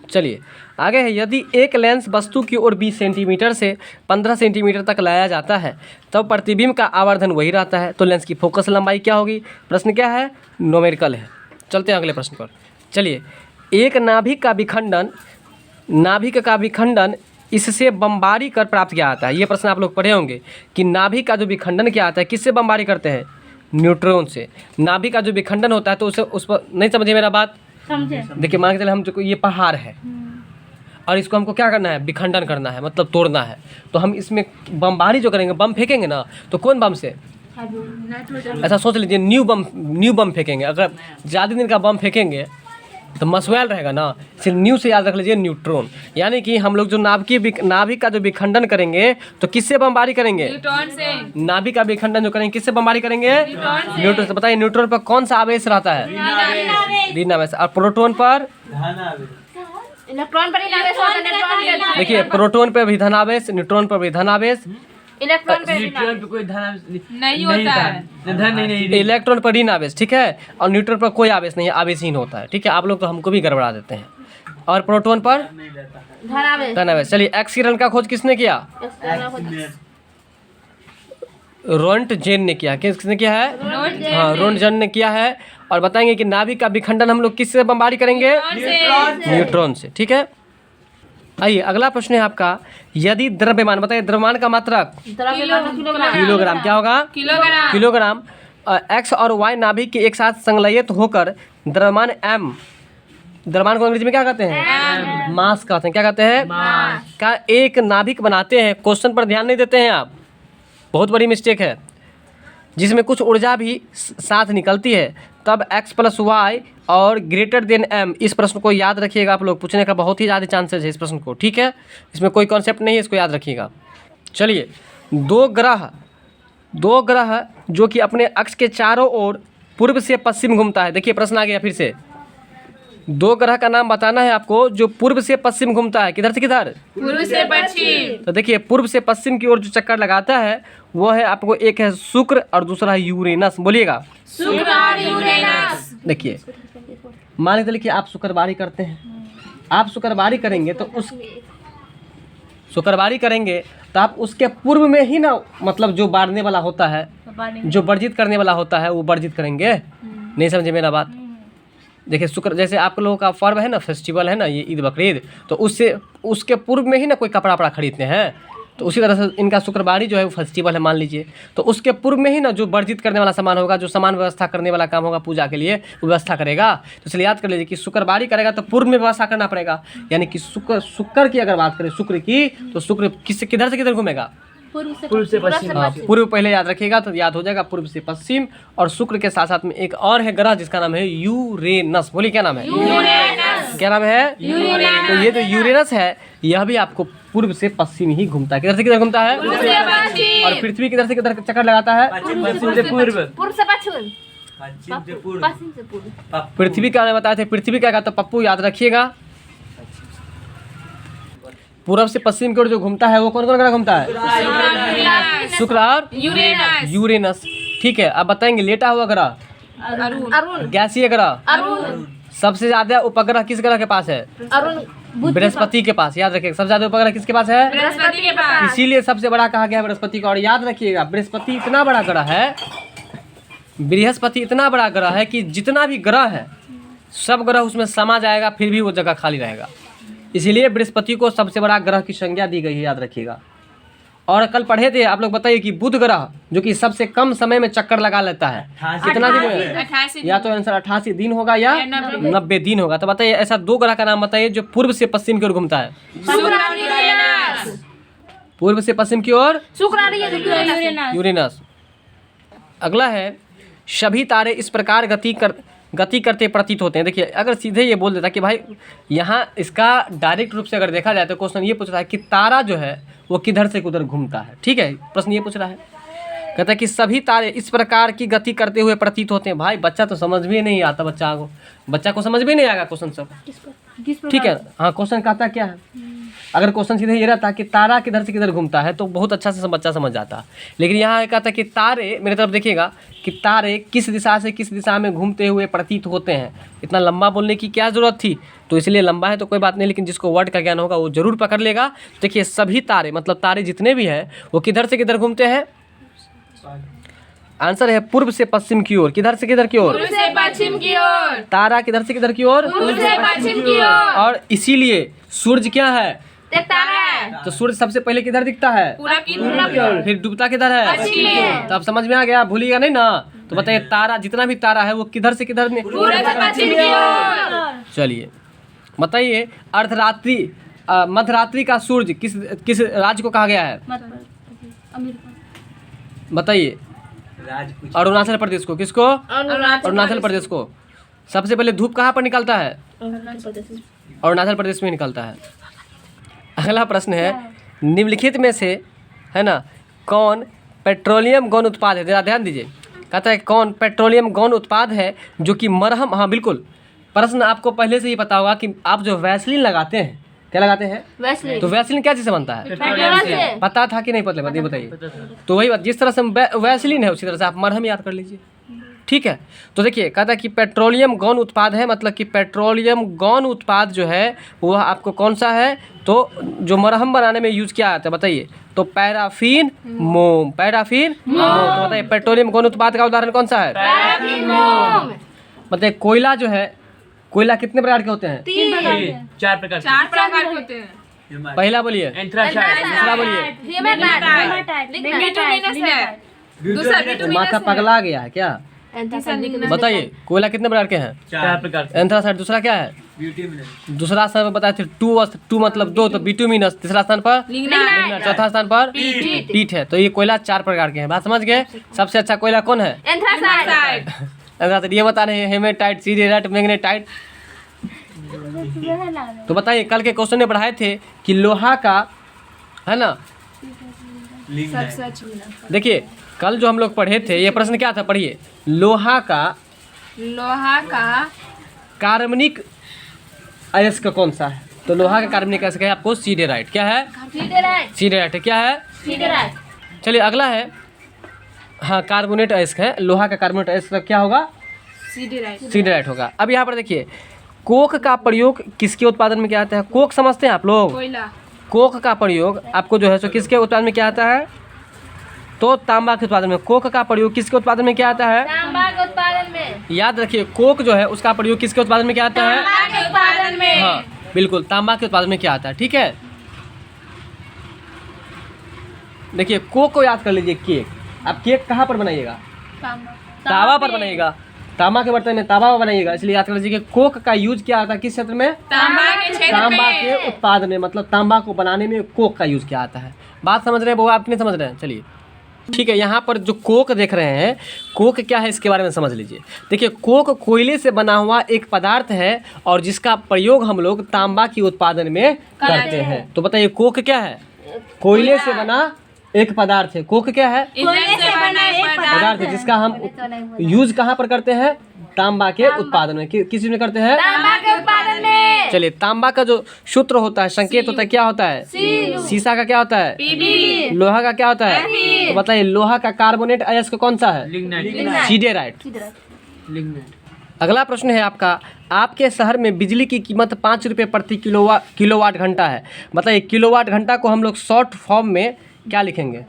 चलिए आगे है, यदि एक लेंस वस्तु की ओर 20 सेंटीमीटर से 15 सेंटीमीटर तक लाया जाता है तब प्रतिबिंब का आवर्धन वही रहता है, तो लेंस की फोकस लंबाई क्या होगी? प्रश्न क्या है? न्यूमेरिकल है। चलते हैं अगले प्रश्न पर। चलिए, एक नाभिक का विखंडन इससे बमबारी कर प्राप्त किया जाता है। ये प्रश्न आप लोग पढ़े होंगे कि नाभिक का जो विखंडन किया जाता है किससे बमबारी करते हैं? न्यूट्रॉन से। नाभिक का जो विखंडन होता है तो उस पर नहीं समझे मेरा बात? समझे। देखिए मान के चले हम जो ये पहाड़ है और इसको हमको क्या करना है? विखंडन करना है, मतलब तोड़ना है। तो हम इसमें बमबारी जो करेंगे, बम फेंकेंगे ना, तो कौन बम से? ऐसा सोच लीजिए, न्यू बम फेंकेंगे। अगर ज़्यादा दिन का बम फेंकेंगे तो मसवैल रहेगा ना, सिर्फ न्यू से याद रख लीजिए, न्यूट्रॉन। यानी कि हम लोग जो नाभिक का जो विखंडन करेंगे तो किससे बमबारी करेंगे? न्यूट्रॉन से। नाभिक का विखंडन जो करेंगे किससे बमबारी करेंगे? न्यूट्रॉन से। बताइए न्यूट्रॉन पर कौन सा आवेश रहता है? ऋण आवेश। और प्रोटॉन पर? इलेक्ट्रॉन पर ही आवेश होता है, न्यूट्रॉन पर। देखिए प्रोटॉन पर भी धन आवेश, न्यूट्रॉन पर भी धन आवेश, इलेक्ट्रॉन पर कोई धन नहीं होता है। धन नहीं। इलेक्ट्रॉन पर ऋण आवेश, ठीक है। और न्यूट्रॉन पर कोई आवेश नहीं है, आवेशहीन होता है, ठीक है। आप लोग तो हमको भी गड़बड़ा देते हैं। और प्रोटॉन पर धन आवेश। चलिए, एक्स किरण का खोज किसने किया? रोंटगेन ने किया। किसने किया है? हाँ, रोंटगेन ने किया है। और बताएंगे कि नाभिक का विखंडन हम लोग किससे बमबारी करेंगे? न्यूट्रॉन से, ठीक है। आइए अगला प्रश्न है आपका, यदि द्रव्यमान, बताइए द्रव्यमान का मात्रक? किलोग्राम। क्या होगा? किलोग्राम। एक्स और वाई नाभिक के एक साथ संलयित होकर द्रव्यमान एम, द्रव्यमान को अंग्रेजी में क्या कहते हैं? मास कहते हैं। क्या कहते हैं? का एक नाभिक बनाते हैं। क्वेश्चन पर ध्यान नहीं देते हैं आप, बहुत बड़ी मिस्टेक है। जिसमें कुछ ऊर्जा भी साथ निकलती है, तब x + y और ग्रेटर देन m। इस प्रश्न को याद रखिएगा आप लोग, पूछने का बहुत ही ज़्यादा चांसेस है इस प्रश्न को, ठीक है। इसमें कोई कॉन्सेप्ट नहीं है, इसको याद रखिएगा। चलिए, दो ग्रह जो कि अपने अक्ष के चारों ओर पूर्व से पश्चिम घूमता है। देखिए प्रश्न आ गया फिर से, दो ग्रह का नाम बताना है आपको जो पूर्व से पश्चिम घूमता है। किधर से किधर? पूर्व से पश्चिम। तो देखिए पूर्व से पश्चिम की ओर जो चक्कर लगाता है वो है आपको, एक है शुक्र और दूसरा है यूरेनस। बोलिएगा, शुक्र और यूरेनस। देखिए मान लीजिए कि आप शुक्रवारी करते हैं, आप शुक्रवारी करेंगे तो आप उसके पूर्व में ही ना, मतलब जो बारने वाला होता है, जो वर्जित करने वाला होता है वो वर्जित करेंगे। नहीं समझे मेरा बात? देखिए शुक्र, जैसे आप लोगों का पर्व है ना, फेस्टिवल है ना ये ईद बकरीद, तो उसके पूर्व में ही ना कोई कपड़ा वपड़ा खरीदते हैं। तो उसी तरह से इनका शुक्रवारी जो है वो फेस्टिवल है मान लीजिए, तो उसके पूर्व में ही ना जो वर्जित करने वाला सामान होगा, जो सामान व्यवस्था करने वाला काम होगा पूजा के लिए, वो व्यवस्था करेगा। तो इसलिए याद कर लीजिए कि शुक्रवारी करेगा तो पूर्व में व्यवस्था करना पड़ेगा। यानी कि शुक्र की अगर बात करें, शुक्र की, तो शुक्र किधर से किधर घूमेगा? पूर्व से पश्चिम। पूर्व पहले याद रखिएगा तो याद हो जाएगा, पूर्व से पश्चिम। और शुक्र के साथ साथ में एक और है ग्रह जिसका नाम है यूरेनस। बोलिए क्या नाम है? यूरेनस। क्या नाम है? यूरेनस। तो ये जो यूरेनस है यह भी आपको पूर्व से पश्चिम ही घूमता है। किधर से किधर घूमता है? पूर्व से पश्चिम। और पृथ्वी किधर से किधर चक्कर लगाता है? पश्चिम से पूर्व। पूर्व से पश्चिम। पश्चिम से पूर्व। पश्चिम से पूर्व। पृथ्वी का मैंने बताए थे, पृथ्वी क्या कहता है पप्पू, याद रखिएगा। पूर्व से पश्चिम की ओर जो घूमता है वो कौन कौन ग्रह घूमता है? शुक्र और यूरेनस। यूरेनस। ठीक है, अब बताएंगे लेटा हुआ ग्रह, अरुण। गैसीय ग्रह, अरुण। सबसे ज्यादा उपग्रह किस ग्रह के पास है? अरुण। बृहस्पति के पास। याद रखिएगा, सबसे ज्यादा उपग्रह किसके पास है? बृहस्पति के पास। इसीलिए सबसे बड़ा कहा गया है बृहस्पति को। और याद रखिएगा, बृहस्पति इतना बड़ा ग्रह है, बृहस्पति इतना बड़ा ग्रह है कि जितना भी ग्रह है सब ग्रह उसमें समा जाएगा, फिर भी वो जगह खाली रहेगा। इसीलिए बृहस्पति को सबसे बड़ा ग्रह की संज्ञा दी गई है, याद रखिएगा। और कल पढ़े थे आप लोग, बताइए कि बुध ग्रह जो कि सबसे कम समय में चक्कर लगा लेता है, कितना दिन में? 88 या तो आंसर 88 दिन होगा या 90 दिन होगा। तो बताइए ऐसा दो ग्रह का नाम बताइए जो पूर्व से पश्चिम की ओर घूमता है। शुक्र और यूरेनस। पूर्व से पश्चिम की ओर शुक्र और यूरेनस। यूरेनस। अगला है, सभी तारे इस प्रकार गति करते प्रतीत होते हैं। देखिए, अगर सीधे ये बोल देता कि भाई यहाँ इसका डायरेक्ट रूप से अगर देखा जाए तो क्वेश्चन ये पूछ रहा है कि तारा जो है वो किधर से किधर घूमता है। ठीक है, प्रश्न ये पूछ रहा है, कहता है कि सभी तारे इस प्रकार की गति करते हुए प्रतीत होते हैं। भाई बच्चा तो समझ भी नहीं आता, बच्चा को समझ भी नहीं आएगा क्वेश्चन सब। ठीक है, हाँ, क्वेश्चन कहता क्या है? अगर क्वेश्चन सीधे ये रहता कि तारा किधर से किधर घूमता है तो बहुत अच्छा से बच्चा समझ जाता। लेकिन यहाँ कहता है कि तारे, मेरी तरफ देखिएगा, कि तारे किस दिशा से किस दिशा में घूमते हुए प्रतीत होते हैं। इतना लंबा बोलने की क्या ज़रूरत थी? तो इसलिए लंबा है तो कोई बात नहीं, लेकिन जिसको वर्ड का ज्ञान होगा वो जरूर पकड़ लेगा। देखिए, सभी तारे मतलब तारे जितने भी हैं वो किधर से किधर घूमते हैं? आंसर है पूर्व से पश्चिम की ओर। किधर से किधर की ओर? पूर्व से पश्चिम की ओर। तारा किधर से किधर की ओर? पूर्व से पश्चिम की ओर। और इसीलिए सूर्य क्या है? एक तारा है। तो सूर्य सबसे पहले किधर दिखता है? पूरा की ओर। फिर डूबता किधर है? पश्चिम। तो अब समझ में आ गया, भूलिएगा नहीं ना। तो बताइए तारा, जितना भी तारा है वो किधर से किधर पूर्व से पश्चिम की ओर। चलिए बताइए, अर्धरात्रि मध्यरात्रि का सूर्य किस राज्य को कहा गया है? बताइए। अरुणाचल प्रदेश को। किसको? अरुणाचल प्रदेश को। सबसे पहले धूप कहाँ पर निकलता है? अरुणाचल प्रदेश में निकलता है। अगला प्रश्न है, निम्नलिखित में से है ना कौन पेट्रोलियम गौण उत्पाद है? जरा ध्यान दीजिए, कहता है कौन पेट्रोलियम गौण उत्पाद है जो कि मरहम, हाँ बिल्कुल, प्रश्न आपको पहले से ही पता होगा कि आप जो वैसलीन लगाते हैं, क्या लगाते हैं? वैसलीन। तो वैसलीन क्या चीज़ से बनता है? पेट्रोल से। पता था कि नहीं पता? बताइए। तो वही बात, जिस तरह से वैसलीन है उसी तरह से आप मरहम याद कर लीजिए। ठीक है, तो देखिए कहता है कि पेट्रोलियम गौण उत्पाद है, मतलब कि पेट्रोलियम गौण उत्पाद जो है वो आपको कौन सा है? तो जो मरहम बनाने में यूज किया जाता है, बताइए। तो पैराफिन मोम, पैराफिन मोम। तो बताइए पेट्रोलियम गौण उत्पाद का उदाहरण कौन सा है? पैराफिन मोम। बताइए कोयला जो है, कोयला कितने प्रकार के होते हैं? 3 प्रकार के। 4 प्रकार। 4 प्रकार के होते हैं। पहला बोलिए। एंथ्रासाइट। दूसरा बोलिए। माथा पगला गया है क्या? बताइए कोयला कितने प्रकार के हैं? 4 प्रकार। एंथ्रासाइड। दूसरा क्या है? दूसरा स्थान पर बताए थे टू मतलब 2, तो बिटुमिनस। तीसरा स्थान पर लिग्नाइट। चौथा स्थान पर पीट है। तो ये कोयला 4 प्रकार के हैं। बात समझ गए? सबसे अच्छा कोयला कौन है? एंथ्रासाइड। ये बता रहे हैं हेमेटाइट, सीरियराइट, मैग्नेटाइट। तो बताइए कल के क्वेश्चन में पढ़ाए थे कि लोहा का, है ना, देखिए कल जो हम लोग पढ़े थे ये प्रश्न क्या था, पढ़िए। लोहा का कार्बनिक अयस्क कौन सा है? तो लोहा का कार्बनिक अयस्क है आपको सीडेराइट। क्या है? सीडेराइट। क्या है? चलिए अगला है, हाँ कार्बोनेट अयस्क है। लोहा का कार्बोनेट अयस्क क्या होगा? सीडेराइट होगा। अब यहाँ पर देखिए, कोक का प्रयोग किसके उत्पादन में किया जाता है? कोक समझते हैं आप लोग? कोक का प्रयोग आपको जो है सो किसके उत्पादन में किया जाता है? तो तांबा के उत्पादन में। कोक का प्रयोग किसके उत्पादन में किया जाता है? तांबा के उत्पादन में। याद रखिए, कोक जो है उसका प्रयोग किसके उत्पादन में किया जाता है? तांबा के उत्पादन में। हाँ बिल्कुल, तांबा के उत्पादन में किया जाता है। ठीक है, देखिए कोक को याद कर लीजिए। केक, आप केक कहाँ पर बनाइएगा? तावा पर बनाइएगा। तांबा के बर्तन में तावा बनाइएगा, इसलिए याद कर लीजिए कि कोक का यूज किया जाता है किस क्षेत्र में? तांबा के क्षेत्र में। तांबा के उत्पादन में, मतलब तांबा को बनाने में कोक का यूज किया जाता है। बात समझ रहे हैं वो? आप नहीं समझ रहे हैं? चलिए ठीक है, यहाँ पर जो कोक देख रहे हैं, कोक क्या है इसके बारे में समझ लीजिए। देखिए, कोक कोयले से बना हुआ एक पदार्थ है और जिसका प्रयोग हम लोग तांबा के उत्पादन में करते हैं। तो बताइए कोक क्या है? कोयले से बना एक पदार्थ है। कोक क्या है? कोयले से बना एक पदार्थ है जिसका हम यूज कहाँ पर करते हैं? तांबा के उत्पादन में। किस चीज में करते हैं? तांबा के उत्पादन में। चलिए, तांबा का जो सूत्र होता है, संकेत होता है, क्या होता है? शीशा का क्या होता है? पीबी। लोहा का क्या होता है? तो बताइए, लोहा का कार्बोनेट अयस्क कौन सा है? लिग्नाइट। सीडेराइट। लिग्नाइट। अगला प्रश्न है आपका, आपके शहर में बिजली की कीमत 5 रुपये प्रति किलोवाट घंटा है। बताइए, किलोवाट घंटा को हम लोग शॉर्ट फॉर्म में क्या लिखेंगे?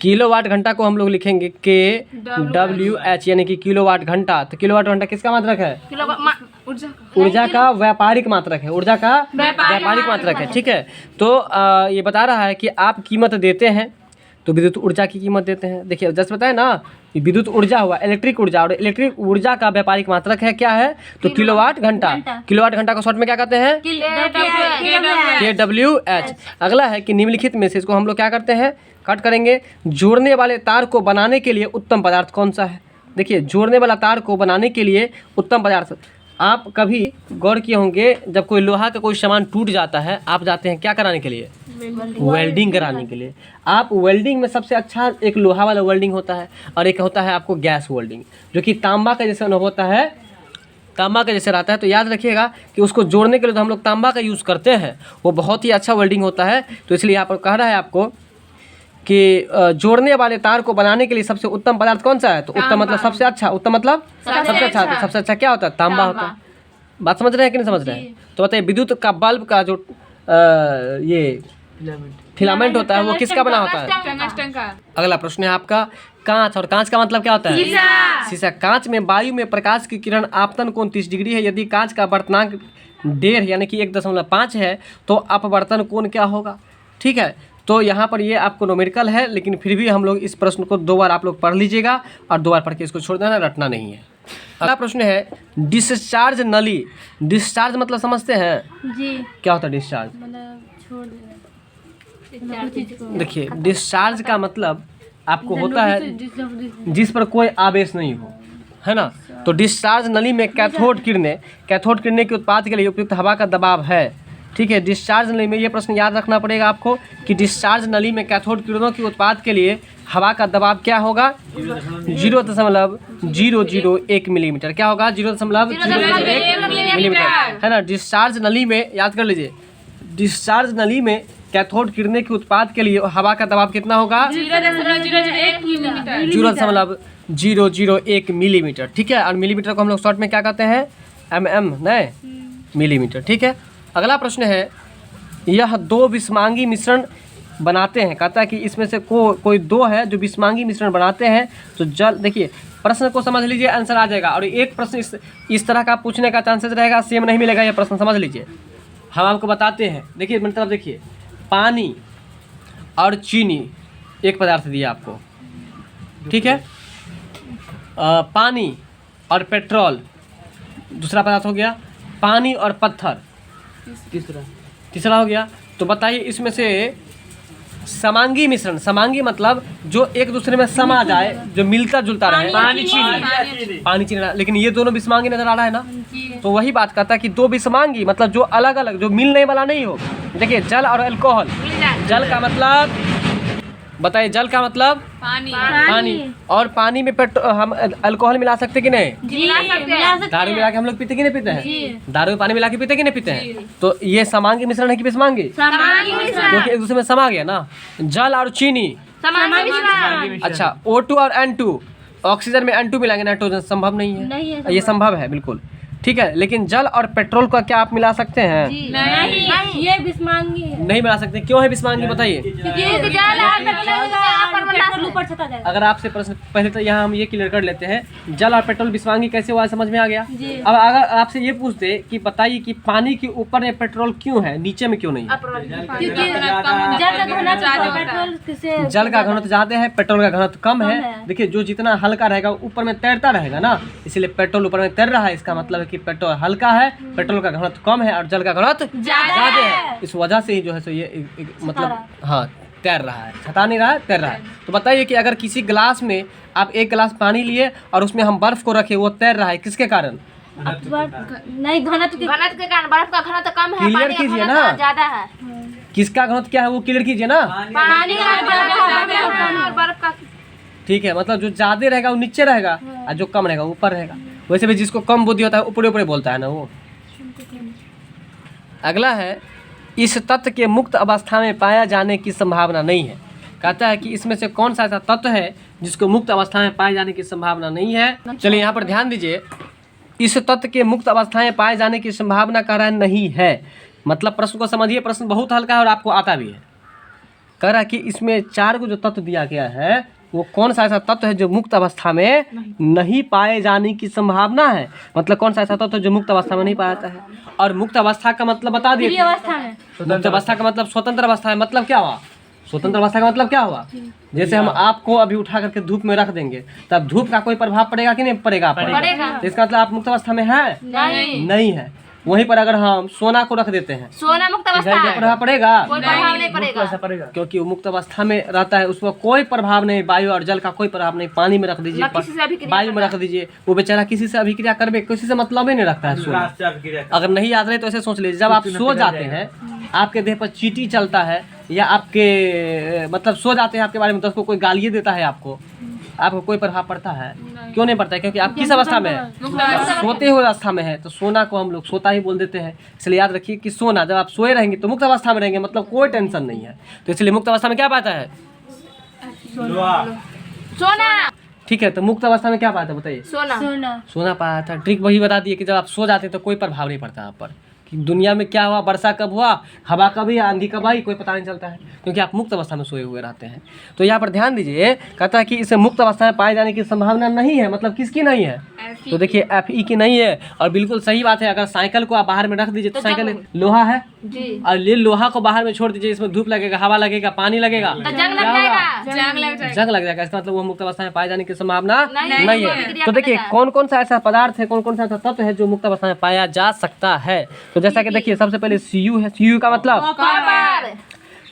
किलोवाट घंटा को हम लोग लिखेंगे KWH, यानी कि किलोवाट घंटा। तो किलोवाट घंटा किसका मात्रक है? ऊर्जा का व्यापारिक मात्रक है। ऊर्जा का व्यापारिक मात्रक है। ठीक है, तो ये बता रहा है कि आप कीमत देते हैं तो विद्युत ऊर्जा की कीमत देते हैं। देखिए, जैसे बताया ना, विद्युत ऊर्जा हुआ इलेक्ट्रिक ऊर्जा, और इलेक्ट्रिक ऊर्जा का व्यापारिक मात्रक है क्या है? तो किलोवाट घंटा। किलोवाट घंटा को शॉर्ट में क्या कहते हैं? KWH। अगला है कि निम्नलिखित में से इसको हम लोग क्या करते हैं? कट करेंगे। जोड़ने वाले तार को बनाने के लिए उत्तम पदार्थ कौन सा है? देखिए, जोड़ने वाला तार को बनाने के लिए उत्तम पदार्थ, आप कभी गौर किए होंगे, जब कोई लोहा का कोई सामान टूट जाता है, आप जाते हैं क्या कराने के लिए? वेल्डिंग कराने के लिए। आप वेल्डिंग में सबसे अच्छा एक लोहा वाला वेल्डिंग होता है और एक होता है आपको गैस वेल्डिंग, जो कि तांबा का जैसे अनुभव होता है, तांबा का जैसे रहता है। तो याद रखिएगा कि उसको जोड़ने के लिए तो हम लोग तांबा का यूज़ करते हैं, वो बहुत ही अच्छा वेल्डिंग होता है। तो इसलिए यहाँ पर कह रहा है आपको कि जोड़ने वाले तार को बनाने के लिए सबसे उत्तम पदार्थ कौन सा है? तो उत्तम मतलब सबसे अच्छा, उत्तम मतलब सबसे अच्छा। तो सबसे अच्छा क्या होता है? तांबा होता है। बात समझ रहे हैं कि नहीं समझ रहे हैं? तो बताइए, विद्युत का बल्ब का जो ये फिलामेंट होता है वो किसका बना होता है? टंगस्टन का। अगला प्रश्न है आपका, कांच। और कांच का मतलब क्या होता है? शीशा। कांच में वायु में प्रकाश की किरण आपतन कोण 30 डिग्री है। यदि कांच का वर्तनांक 1.5 यानी कि 1.5 है तो अपवर्तन कोण क्या होगा? ठीक है, तो यहाँ पर ये आपको न्यूमेरिकल है, लेकिन फिर भी हम लोग इस प्रश्न को 2 बार आप लोग पढ़ लीजिएगा और 2 बार पढ़ के इसको छोड़ देना, रटना नहीं है। अगला प्रश्न है, डिस्चार्ज नली। डिस्चार्ज मतलब समझते हैं? जी। क्या होता है डिस्चार्ज? मतलब छोड़ देना। देखिए, डिस्चार्ज का मतलब आपको होता है जिस पर कोई आवेश नहीं हो, है ना। तो डिस्चार्ज नली में कैथोड किरणें के उत्पाद के लिए उपयुक्त हवा का दबाव है। ठीक है, डिस्चार्ज नली में ये प्रश्न याद रखना पड़ेगा आपको कि डिस्चार्ज नली में कैथोड किरणों के उत्पाद के लिए हवा का दबाव क्या होगा? 0.001 मिलीमीटर। क्या होगा? 0.001 मिलीमीटर, है ना। डिस्चार्ज नली में याद कर लीजिए, डिस्चार्ज नली में कैथोड किरणें के उत्पाद के लिए हवा का दबाव कितना होगा? 0.001 मिलीमीटर। ठीक है, और मिलीमीटर को हम लोग शॉर्ट में क्या कहते हैं? mm, नहीं मिलीमीटर। ठीक है, अगला प्रश्न है, यह 2 विषमांगी मिश्रण बनाते हैं। कहता है कि इसमें से कोई 2 है जो विषमांगी मिश्रण बनाते हैं। तो जल, देखिए प्रश्न को समझ लीजिए, आंसर आ जाएगा। और एक प्रश्न इस तरह का पूछने का चांसेस रहेगा, सेम नहीं मिलेगा। ये प्रश्न समझ लीजिए, हम आपको बताते हैं। देखिए मतलब, देखिए पानी और चीनी एक पदार्थ दिया आपको, ठीक है। पानी और पेट्रोल दूसरा पदार्थ हो गया, पानी और पत्थर तीसरा हो गया। तो बताइए इसमें से समांगी मिश्रण, समांगी मतलब जो एक दूसरे में समा जाए, जो मिलता जुलता रहे। पानी चीनी, लेकिन ये दोनों विषमांगी नजर आ रहा है ना। तो वही बात करता है कि 2 विषमांगी मतलब जो अलग अलग, जो मिलने वाला नहीं हो। देखिए जल और अल्कोहल, जल का मतलब बताइए, जल का मतलब पानी, और पानी में हम अल्कोहल मिला सकते कि नहीं? दारू मिला के हम लोग पीते कि नहीं पीते हैं? दारू में पानी मिला के पीते कि नहीं पीते हैं? तो ये समांगी मिश्रण है कि विषमांगी? क्योंकि एक दूसरे में समा गया ना। जल और चीनी, अच्छा O2 और N2, ऑक्सीजन में N2 मिलाएंगे, नाइट्रोजन संभव नहीं है। ये संभव है बिल्कुल, ठीक है। लेकिन जल और पेट्रोल का क्या आप मिला सकते हैं? नहीं, ये विषमांगी है। नहीं मिला सकते। क्यों है विषमांगी बताइए? अगर आपसे प्रश्न, पहले तो यहाँ हम ये क्लियर कर लेते हैं, जल और पेट्रोल विषमांगी कैसे हुआ, समझ में आ गया। अब अगर आपसे ये पूछते कि बताइए कि पानी के ऊपर में पेट्रोल क्यों है, नीचे में क्यों नहीं है? जल का घनत्व ज्यादा है, पेट्रोल का घनत्व कम है। देखिए जो जितना हल्का रहेगा ऊपर में तैरता रहेगा ना, इसलिए पेट्रोल ऊपर में तैर रहा है। इसका मतलब है कि पेट्रोल हल्का है, पेट्रोल का घनत्व कम है और जल का घनत्व ज्यादा है। इस वजह से ही जो है सो ये मतलब हाँ तैर रहा है, छता नहीं रहा है, तैर रहा है। तो बताइए कि अगर किसी गिलास में आप एक गिलास पानी लिए और उसमें हम बर्फ को रखे, वो तैर रहा है, किसके कारण? नहीं, घनत्व के कारण बर्फ का घनत्व कम है, क्लियर पानी का कीजिए ना। घनत्व ज्यादा है। किसका घनत्व क्या है वो क्लियर कीजिए ना। पानी का ज्यादा और बर्फ का ठीक है, मतलब जो ज्यादा रहेगा वो नीचे रहेगा और जो कम रहेगा वो ऊपर रहेगा। वैसे भी जिसको कम बुद्धि होता है ऊपरे ऊपरे बोलता है ना वो। अगला है, इस तत्व के मुक्त अवस्था में पाया जाने की संभावना नहीं है। कहता है कि इसमें से कौन सा ऐसा तत्व है जिसको मुक्त अवस्था में पाए जाने की संभावना नहीं है। चलिए यहाँ पर ध्यान दीजिए, इस तत्व के मुक्त अवस्था में पाए जाने की संभावना कह रहा है नहीं है। मतलब प्रश्न को समझिए, प्रश्न बहुत हल्का है और आपको आता भी है। कह रहा है कि इसमें 4 को जो तत्व दिया गया है वो कौन सा ऐसा तत्व है जो मुक्त अवस्था में नहीं पाए जाने की संभावना है। मतलब कौन सा ऐसा तत्व जो मुक्त अवस्था में नहीं पाया जाता है। और मुक्त अवस्था का मतलब बता दिए, अवस्था में मुक्त अवस्था का मतलब स्वतंत्र अवस्था है। मतलब क्या हुआ? स्वतंत्र अवस्था का मतलब क्या हुआ? जैसे हम आपको अभी उठा करके धूप में रख देंगे तब धूप का कोई प्रभाव पड़ेगा कि नहीं पड़ेगा? पड़ेगा। तो इसका मतलब आप मुक्त अवस्था में है? नहीं है। वहीं पर अगर हम सोना को रख देते हैं, सोना मुक्त अवस्था क्या है, प्रभाव पड़ेगा? कोई प्रभाव नहीं पड़ेगा। क्योंकि वो मुक्त अवस्था में रहता है, उसमें कोई प्रभाव नहीं, वायु और जल का कोई प्रभाव नहीं। पानी में रख दीजिए, ना किसी से अभिक्रिया वायु में रख दीजिए, वो बेचारा किसी से अभिक्रिया करबे, किसी से मतलब ही नहीं रखता है सोना। अगर नहीं याद रहे तो ऐसे सोच लीजिए, जब आप सो जाते हैं आपके देह पर चींटी चलता है या आपके मतलब सो जाते हैं, आपके बारे में 10 को कोई गालियाँ देता है, आपको कोई प्रभाव पड़ता है? क्यों नहीं पड़ता है? क्योंकि आप किस अवस्था में है? सोते हुए अवस्था में है। तो सोना को हम लोग सोता ही बोल देते हैं। इसलिए याद रखिए कि सोना, जब आप सोए रहेंगे तो मुक्त अवस्था में रहेंगे, मतलब कोई टेंशन नहीं है। तो इसलिए मुक्त अवस्था में क्या पाता है? सोना। ठीक है, तो मुक्त अवस्था में क्या पाता है बताइए? सोना। सोना पाया था। ट्रिक वही बता दिए कि जब आप सो जाते हैं तो कोई प्रभाव नहीं पड़ता आप पर, कि दुनिया में क्या हुआ, वर्षा कब हुआ, हवा कब हुई, आंधी कब आई, कोई पता नहीं चलता है, क्योंकि आप मुक्त अवस्था में सोए हुए रहते हैं। तो यहाँ पर ध्यान दीजिए, कहता है कि इसे मुक्त अवस्था में पाए जाने की संभावना नहीं है। मतलब किसकी नहीं है? तो देखिए Fe की नहीं है। और बिल्कुल सही बात है, अगर साइकिल को आप बाहर में रख दीजिए तो साइकिल लोहा है जी। और ये लोहा को बाहर में छोड़ दीजिए, इसमें धूप लगेगा, हवा लगेगा, पानी लगेगा, तो जंग लग जाएगा। जंग लग जाएगा। इसका मतलब वो मुक्त अवस्था में पाए जाने की संभावना नहीं नहीं है। है। तो देखिए कौन कौन सा ऐसा पदार्थ है, कौन कौन सा ऐसा तत्व है जो मुक्त अवस्था में पाया जा सकता है। तो जैसा कि देखिए, सबसे पहले Cu है। Cu का मतलब कॉपर।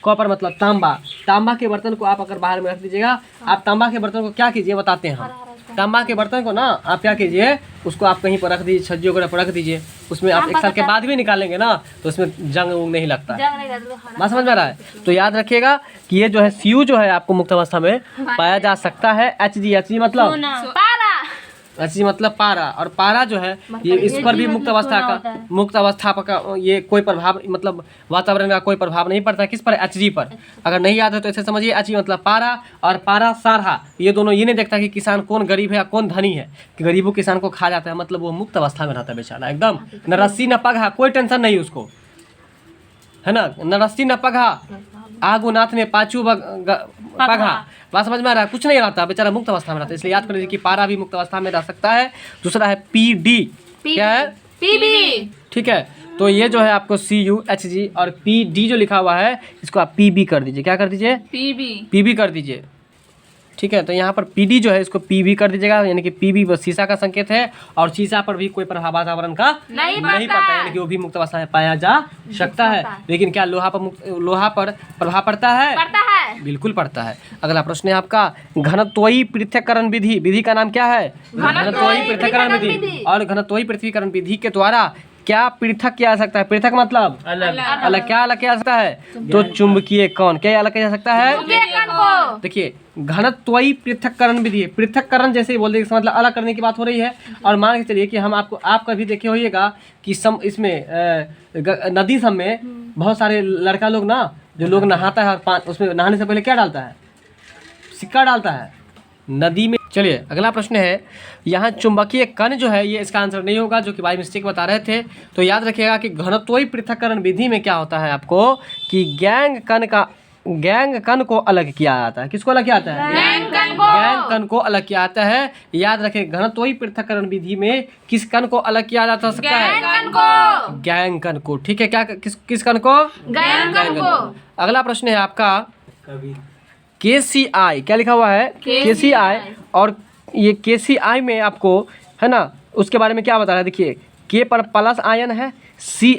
कॉपर मतलब तांबा। तांबा के बर्तन को आप अगर बाहर में रख दीजिएगा, आप तांबा के बर्तन को क्या कीजिए बताते हैं हम। तांबा के बर्तन को ना आप क्या कीजिए, उसको आप कहीं पर रख दीजिए, छज्जे वगैरह पर रख दीजिए, उसमें आप 1 साल के बाद भी निकालेंगे ना तो उसमें जंग उंग नहीं लगता है। जंग नहीं लगता। बात समझ में आ रहा है? तो याद रखिएगा कि ये जो है Cu जो है आपको मुक्त अवस्था में पाया जा सकता है। Hg मतलब पारा। Hg मतलब पारा। और पारा जो है ये इस पर भी मुक्त अवस्था का ये कोई प्रभाव, मतलब वातावरण का कोई प्रभाव नहीं पड़ता है। किस पर? Hg पर। अगर नहीं याद है तो ऐसे समझिए, Hg मतलब पारा और पारा सारहा, ये दोनों ये नहीं देखता कि किसान कौन गरीब है या कौन धनी है, कि गरीबों किसान को खा जाता है। मतलब वो मुक्त अवस्था में रहता है बेचारा, एकदम न रस्सी न पगहा, कोई टेंशन नहीं उसको, है ना। न रस्सी न पगहा, आगू नाथ में पाचू पगहा। बात समझ में आ रहा है? कुछ नहीं रहता, बेचारा मुक्त अवस्था में रहता है। इसलिए याद कर लीजिए कि पारा भी मुक्त अवस्था में रह सकता है। दूसरा है Pd। क्या है? पीबी। ठीक है, तो ये जो है आपको Cu Hg और Pd जो लिखा हुआ है इसको आप Pb कर दीजिए। क्या कर दीजिए? Pb कर दीजिए। ठीक है, तो यहाँ पर Pd जो है इसको Pb कर दीजिएगा, यानी कि Pb वो शीशा का संकेत है और शीशा पर भी कोई प्रभाव वातावरण का नहीं पड़ता, यानी कि वो भी मुक्त अवस्था में पाया जा सकता है। लेकिन क्या लोहा पर प्रभाव पड़ता है? पड़ता है। बिल्कुल पड़ता है। अगला प्रश्न है आपका, घनत्वयी पृथक्करण विधि। विधि का नाम क्या है? घनत्वयी पृथक्करण विधि। और घनत्वयी पृथक्करण विधि के द्वारा क्या पृथक किया जा सकता है? पृथक मतलब अलग। क्या अलग किया जा सकता है? तो चुंबकीय कण। क्या अलग किया जा सकता है? देखिए, घनत्वयी पृथक्करण विधि। पृथक्करण जैसे ही बोल देंगे, मतलब अलग करने की बात हो रही है। और मान के चलिए कि हम आप कभी देखे होइएगा कि इसमें नदी सब में बहुत सारे लड़का लोग ना, जो लोग नहाता है और उसमें नहाने से पहले क्या डालता है? सिक्का डालता है नदी में। चलिए अगला प्रश्न है, यहाँ चुंबकीय कण जो है ये इसका आंसर नहीं होगा, जो कि बाई मिस्टेक बता रहे थे। तो याद रखिएगा कि घनत्वयी पृथक्करण विधि में क्या होता है आपको, कि गैंग कण को अलग किया जाता है। किसको अलग किया जाता है? गैंग कण को अलग किया जाता है। याद रखें, घनत्वयी पृथक्करण विधि में किस कण को अलग किया जा सकता है? गैंग कण को। ठीक है, क्या किस कण को? गैंग कण को। अगला प्रश्न है आपका, KCI। क्या लिखा हुआ है? KCI। और ये KCI में आपको है ना, उसके बारे में क्या बता रहा है? देखिए, K पर प्लस आयन है, C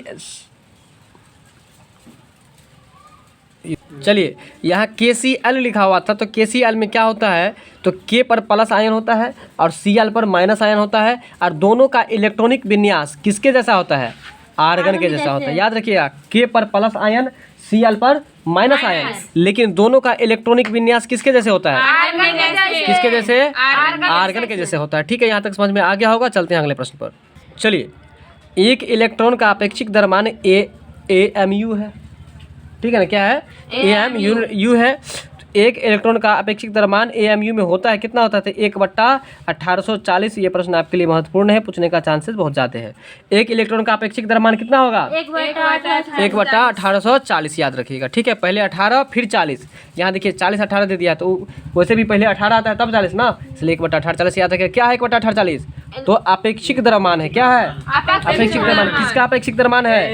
चलिए, यहाँ KCl लिखा हुआ था, तो KCl में क्या होता है, तो K पर प्लस आयन होता है और Cl पर माइनस आयन होता है, और दोनों का इलेक्ट्रॉनिक विन्यास किसके जैसा होता है, आर्गन के जैसा होता है। याद रखिएगा, K पर प्लस आयन, Cl पर माइनस आयन, लेकिन दोनों का इलेक्ट्रॉनिक विन्यास किसके जैसे होता है, किसके जैसे, आर्गन के जैसे होता है। ठीक है, यहाँ तक समझ में आ गया होगा। चलते हैं अगले प्रश्न पर। चलिए, एक इलेक्ट्रॉन का अपेक्षिक द्रव्यमान AMU है, ठीक है ना, क्या है, AMU है। एक इलेक्ट्रॉन का अपेक्षिक द्रव्यमान AMU में होता है, कितना होता है, 1/1840। ये प्रश्न आपके लिए महत्वपूर्ण है, पूछने का चांसेस बहुत ज़्यादा है। एक इलेक्ट्रॉन का अपेक्षिक द्रव्यमान कितना होगा, 1/1840, याद रखिएगा। ठीक है, पहले 18 फिर 40। यहाँ देखिए 40 18 दे दिया, तो वैसे भी पहले 18 आता है तब 40 ना, इसलिए 1/1840 याद रखिएगा। क्या है 1/1840, तो अपेक्षिक द्रव्यमान है। क्या है, अपेक्षिक द्रव्यमान। किसका अपेक्षिक द्रव्यमान है,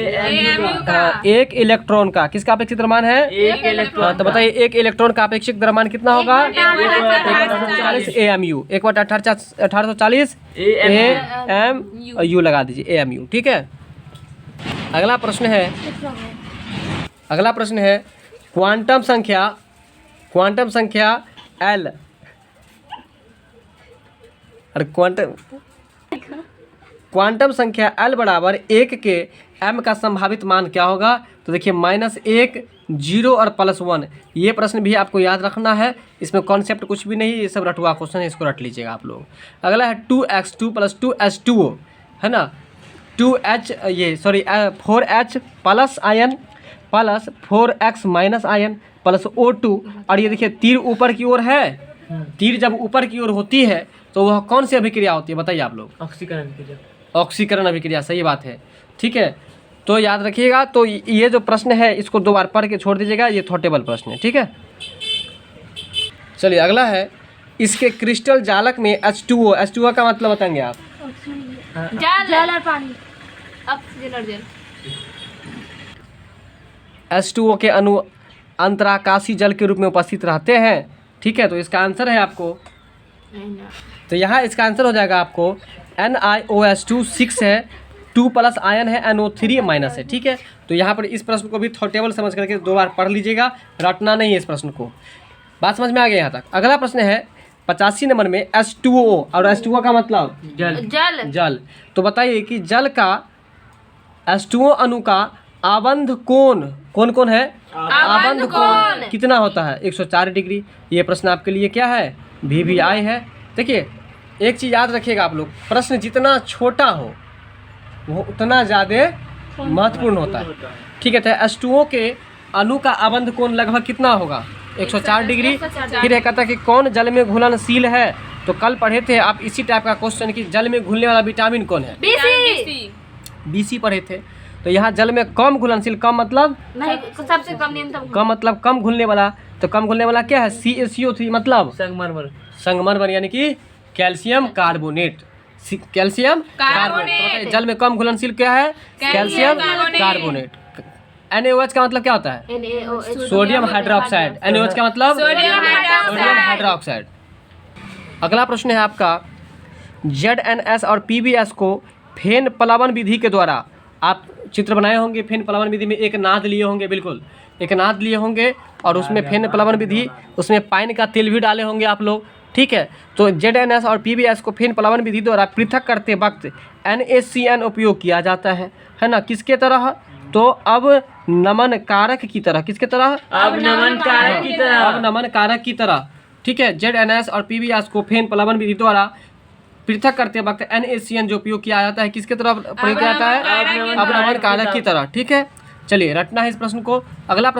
एक इलेक्ट्रॉन का। किसका अपेक्षिक द्रव्यमान है, एक इलेक्ट्रॉन। तो बताइए, एक इलेक्ट्रॉन का अपेक्षिक द्रव्यमान कितना होगा, 1/1840 AMU, 1/1840 AMU लगा दीजिए, AMU। ठीक है, अगला प्रश्न है क्वांटम संख्या L, और क्वांटम संख्या L बराबर 1 के m का संभावित मान क्या होगा। तो देखिए, -1, 0 और +1। ये प्रश्न भी आपको याद रखना है, इसमें कॉन्सेप्ट कुछ भी नहीं, ये सब रटुआ क्वेश्चन है, इसको रट लीजिएगा आप लोग। अगला है 2x2 + 2h2O, है ना, 4h plus ion plus 4x minus ion plus O2, और ये देखिए तीर ऊपर की ओर है। तीर जब ऊपर की ओर होती है तो वह कौन सी अभिक्रिया होती है, बताइए आप लोग। ऑक्सीकरण अभिक्रिया, सही बात है। ठीक है, तो याद रखिएगा। तो ये जो प्रश्न है इसको 2 बार पढ़ के छोड़ दीजिएगा, ये थॉटेबल प्रश्न है। ठीक है, चलिए अगला है, इसके क्रिस्टल जालक में H2O का मतलब बताएंगे आप, जल और पानी, ऑक्सीजन और जल। H2O के अणु अंतराकाशीय जल के रूप में उपस्थित रहते हैं। ठीक है, तो इसका आंसर है आपको, तो यहाँ इसका आंसर हो जाएगा आपको NiOH2 6 है, 2 प्लस आयन है, NO3 माइनस है। ठीक है, तो यहाँ पर इस प्रश्न को भी थॉटेबल समझ करके 2 बार पढ़ लीजिएगा, रटना नहीं है इस प्रश्न को। बात समझ में आ गया यहाँ तक। अगला प्रश्न है 85 नंबर में H2O, और H2O का मतलब जल। तो बताइए कि जल का H2O अणु का आबंध कोण कौन है, आबंध कोण कितना होता है, 104 डिग्री। ये प्रश्न आपके लिए क्या है, VVI है। देखिए, एक चीज़ याद रखिएगा आप लोग, प्रश्न जितना छोटा हो वो उतना ज़्यादा महत्वपूर्ण होता है। ठीक है, तो H2O के अणु का आबंध कोण लगभग कितना होगा, 104 डिग्री। फिर एक कहता है कि कौन जल में घुलनशील है, तो कल पढ़े थे आप इसी टाइप का क्वेश्चन कि जल में घुलने वाला विटामिन कौन है, BC पढ़े थे। तो यहाँ जल में कम घुलनशील, कम मतलब नहीं, सबसे कम न्यूनतम, कम मतलब कम घुलने वाला। तो कम घुलने वाला क्या है, CaCO3 मतलब संगमरमर, यानी कि कैल्शियम कार्बोनेट। Calcium carbonate. जल में कम घुलनशील क्या है, कैल्शियम कार्बोनेट। NaOH का मतलब क्या होता है, सोडियम हाइड्रोक्साइड। NaOH का मतलब सोडियम हाइड्रोक्साइड। अगला प्रश्न है आपका, ZNS और PBS को फेन प्लवन विधि के द्वारा, आप चित्र बनाए होंगे, फेन प्लवन विधि में एक नाद लिए होंगे, बिल्कुल एक नाद लिए होंगे, और उसमें फेन प्लवन विधि, उसमें पाइन का तेल भी डाले होंगे आप लोग। ठीक है, तो ZNS और PBS को फेन प्लवन विधि द्वारा पृथक करते वक्त NaCN उपयोग किया जाता है ना, किसके तरह, तो अब नमन कारक की तरह। किसके तरह, अब नमन कारक की तरह। ठीक है, ZNS और PBS को फेन प्लवन विधि द्वारा पृथक करते वक्त NaCN जो उपयोग किया जाता है, किसके तरह प्रयोग किया जाता है, अब नमन कारक की तरह। ठीक है, चलिए रटना है इस प्रश्न को। अगला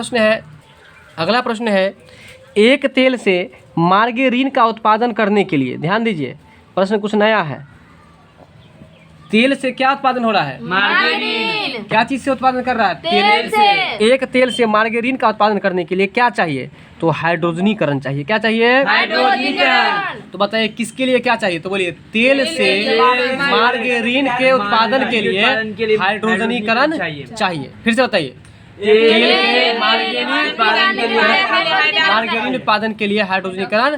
प्रश्न है एक तेल से मार्गेरीन का उत्पादन करने के लिए, ध्यान दीजिए प्रश्न कुछ नया है, तेल से क्या उत्पादन हो रहा है, मार्गेरीन। क्या चीज से उत्पादन कर रहा है, तेल से। एक तेल से मार्गेरीन का उत्पादन करने के लिए क्या चाहिए, तो हाइड्रोजनीकरण चाहिए। क्या चाहिए, हाइड्रोजनीकरण। तो बताइए किसके लिए क्या चाहिए, तो बोलिए तेल से मार्गेरीन के उत्पादन के लिए हाइड्रोजनीकरण चाहिए। फिर से बताइए, तेल के मार्गेरीन उत्पादन के लिए हाइड्रोजनीकरण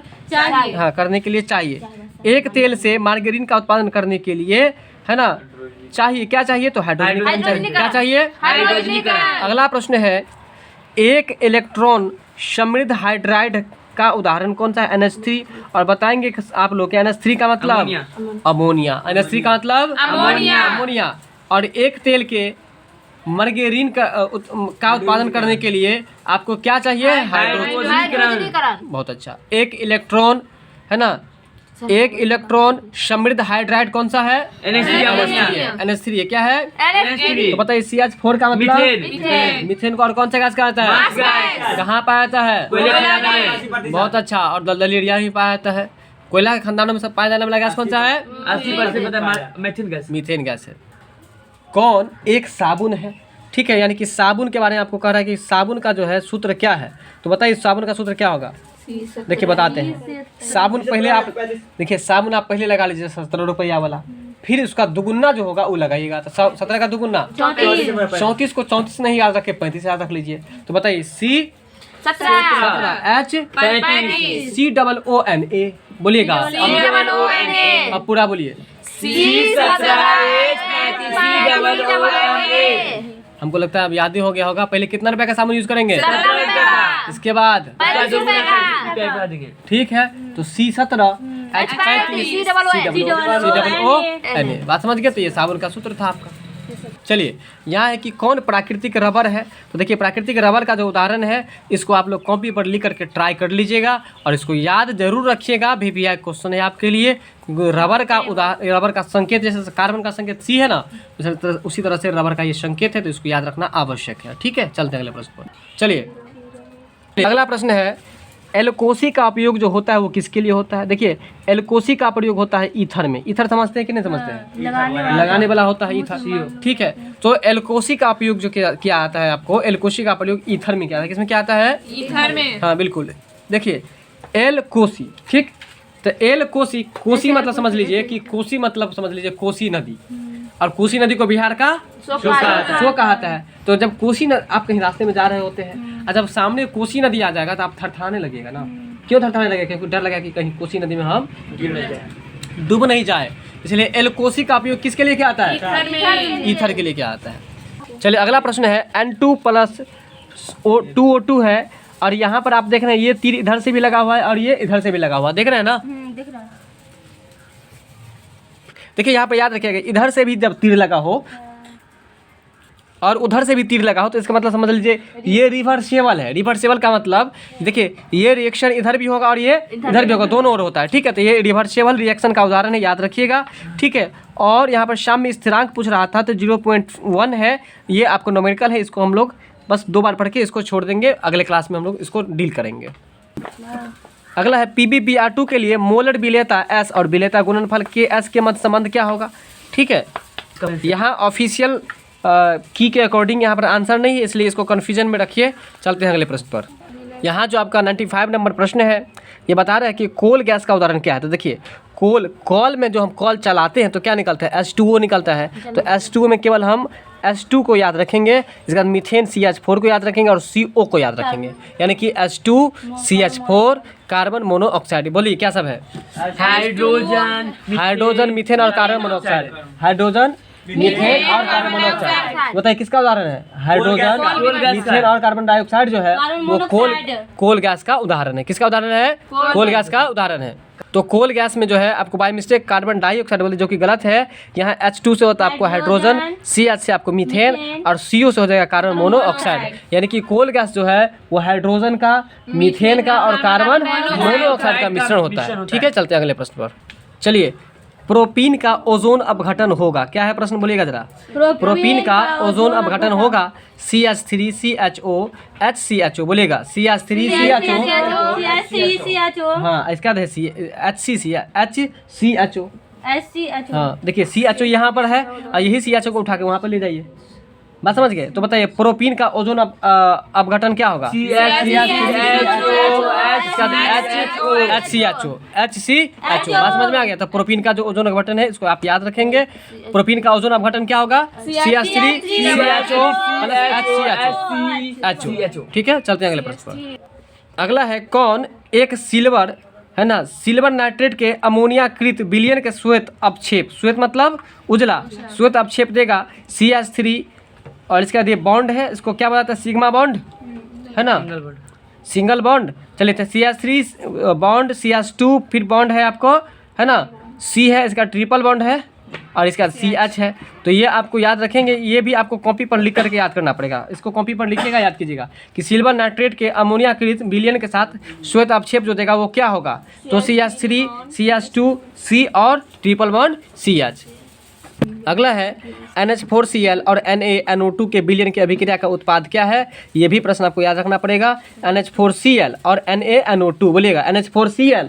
हाँ करने के लिए चाहिए। एक तेल से मार्गेरीन का उत्पादन करने के लिए, है ना, चाहिए क्या चाहिए, तो हाइड्रोजनीकरण चाहिए। क्या चाहिए, हाइड्रोजनीकरण। अगला प्रश्न है एक इलेक्ट्रॉन समृद्ध हाइड्राइड का उदाहरण कौन सा है? NH3। और बताएंगे कि आप लोग के NH3 का मतलब अमोनिया। NH3 का मतलब अमोनिया। और एक तेल के मर्गेरीन का उत्पादन करने के लिए आपको क्या चाहिए? हाइड्रोजनीकरण। बहुत अच्छा। एक इलेक्ट्रॉन है ना, एक इलेक्ट्रॉन समृद्ध हाइड्राइड कौन सा है? NH3 क्या है? तो बताइए CH4 का मतलब मीथेन को। और कौन सा गैस कहता है? कहाँ पाया जाता है? बहुत अच्छा। और दलदली एरिया में पाया जाता है। कोयला के खदानों में सब पाया जाने वाला गैस कौन सा है? 80% मीथेन गैस है। कौन एक साबुन है? ठीक है, यानी कि साबुन के बारे में आपको कह रहा है कि साबुन का जो है सूत्र क्या है। तो बताइए साबुन का सूत्र क्या होगा? देखिए बताते हैं। साबुन पहले आप देखिए, साबुन आप पहले लगा लीजिए 17 रुपया वाला, फिर उसका दुगुना जो होगा वो लगाइएगा। तो 17 का दुगुना 34 को 34 नहीं याद रखे, 35 याद रख लीजिए। तो बताइए CH3COONA बोलिएगा। अब पूरा बोलिए। हमको लगता है अब याद ही हो गया होगा। पहले कितना रुपए का साबुन यूज करेंगे? इसके बाद ठीक है, तो C17H35COONA बात समझ गए। तो ये साबुन का सूत्र था आपका। चलिए यहाँ है कि कौन प्राकृतिक रबर है। तो देखिए प्राकृतिक रबर का जो उदाहरण है, इसको आप लोग कॉपी पर लिख करके ट्राई कर लीजिएगा और इसको याद जरूर रखिएगा। VVI क्वेश्चन है आपके लिए। रबर का संकेत, जैसे कार्बन का संकेत C है ना, उसी तरह से रबर का ये संकेत है, तो इसको याद रखना आवश्यक है। ठीक है, चलते हैं अगले प्रश्न पर। चलिए अगला प्रश्न है, एल्कोसी का उपयोग जो होता है वो किसके लिए होता है? देखिए एल्कोसी का प्रयोग होता है ईथर में। ईथर समझते हैं कि नहीं समझते हैं? लगाने वाला होता है ईथर। ठीक है, तो एल्कोसी का उपयोग जो किया आता है आपको, एल्कोसी का प्रयोग ईथर में किया आता है। किसमें क्या आता है? ईथर में। हाँ बिल्कुल। देखिए एल्कोसी, ठीक, तो एल्कोसी, कोसी मतलब समझ लीजिए कि कोसी मतलब समझ लीजिए कोसी नदी, और कोसी नदी को बिहार का शो कहता है। तो जब कोसी आप कहीं रास्ते में जा रहे होते हैं और जब सामने कोसी नदी आ जाएगा तो आप थरथराने लगेगा ना। क्यों थरथराने लगेगा? क्योंकि डर लगा कि कहीं कोसी नदी में हम डूब नहीं जाए। इसलिए एल्कोसी का उपयोग किसके लिए क्या आता है? ईथर के लिए क्या आता है। चलिए अगला प्रश्न है, N2+2O2 है और यहाँ पर आप देख रहे हैं ये तीर इधर से भी लगा हुआ है और ये इधर से भी लगा हुआ है। देख रहे हैं ना? देखिए यहाँ पर याद रखिएगा, इधर से भी जब तीर लगा हो और उधर से भी तीर लगा हो तो इसका मतलब समझ लीजिए ये रिवर्सेबल है। रिवर्सेबल का मतलब देखिए ये रिएक्शन इधर भी होगा और ये इधर भी होगा, दोनों ओर होता है। ठीक है, तो ये रिवर्सेबल रिएक्शन का उदाहरण है, याद रखिएगा। ठीक है, और यहाँ पर साम्य स्थिरांक पूछ रहा था तो 0.1 है। ये आपको न्यूमेरिकल है, इसको हम लोग बस 2 बार पढ़ के इसको छोड़ देंगे। अगले क्लास में हम लोग इसको डील करेंगे। अगला है PbBr2 के लिए मोलर विलेयता S और विलेयता गुणनफल KS के मध्य संबंध क्या होगा? ठीक है, यहाँ ऑफिशियल की के अकॉर्डिंग यहाँ पर आंसर नहीं है, इसलिए इसको कन्फ्यूजन में रखिए। चलते हैं अगले प्रश्न पर। यहाँ जो आपका 95 नंबर प्रश्न है, ये बता रहा है कि कोल गैस का उदाहरण क्या है। तो देखिए कॉल में जो हम कॉल चलाते हैं तो क्या निकलता है? H2O निकलता है। तो H2O में केवल हम H2 को याद रखेंगे, इसके बाद मीथेन CH4 को याद रखेंगे और CO को याद रखेंगे, यानी कि H2 CH4 कार्बन मोनोऑक्साइड। बोलिए क्या सब है? हाइड्रोजन, मीथेन और कार्बन मोनोऑक्साइड। हाइड्रोजन, मीथेन और कार्बन मोनोऑक्साइड। बताइए किसका उदाहरण है? हाइड्रोजन, मीथेन और कार्बन डाइऑक्साइड जो है वो कोल गैस का उदाहरण है। किसका उदाहरण है? कोल गैस का उदाहरण है। तो कोल गैस में जो है आपको बाय मिस्टेक कार्बन डाइऑक्साइड बोले, जो कि गलत है। यहाँ H2 से होता है आपको हाइड्रोजन, CH से आपको मीथेन और CO से हो जाएगा कार्बन मोनोऑक्साइड। यानी कि कोल गैस जो है वो हाइड्रोजन का, मीथेन का और कार्बन मोनोऑक्साइड का मिश्रण होता है। ठीक है, चलते हैं अगले प्रश्न पर। चलिए प्रोपीन का ओजोन अपघटन होगा। क्या है प्रश्न? बोलिएगा जरा। प्रोपीन का ओजोन अपघटन होगा CH3CHO HCHO। बोलिएगा CH3CHO। हाँ, इसका HCHO। हाँ देखिए CHO यहाँ पर है और यही CHO को उठा के वहाँ पर ले जाइए। बात समझ गए? तो बताइए प्रोपीन का ओजोन अपघटन क्या होगा? HCHO। बात समझ में आ गया? तो प्रोपीन का जो ओजोन अपघटन है इसको आप याद रखेंगे। प्रोपीन का ओजोन अपघटन क्या होगा? CH3CHO। ठीक है, चलते हैं अगले प्रश्न पर। अगला है कौन एक सिल्वर है ना, सिल्वर नाइट्रेट के अमोनियाकृत विलयन के श्वेत अपक्षेप, श्वेत मतलब उजला, श्वेत अपक्षेप देगा CH3 और इसका ये बॉन्ड है, इसको क्या बताता है? सिग्मा बॉन्ड है ना, सिंगल बॉन्ड। चलिए तो CH3 बॉन्ड, CH2 फिर बॉन्ड है आपको, है ना, C है, इसका ट्रिपल बॉन्ड है और इसका CH है। तो ये आपको याद रखेंगे, ये भी आपको कॉपी पर लिख करके याद करना पड़ेगा। इसको कॉपी पर लिखिएगा, याद कीजिएगा कि सिल्वर नाइट्रेट के अमोनियाकृत विलयन के साथ श्वेत अपक्षेप जो देगा वो क्या होगा, तो CH3, CH2, C और ट्रिपल बॉन्ड CH। अगला है NH4Cl और NaNO2 के विलयन की अभिक्रिया का उत्पाद क्या है, ये भी प्रश्न आपको याद रखना पड़ेगा। NH4Cl और NaNO2, बोलिएगा NH4Cl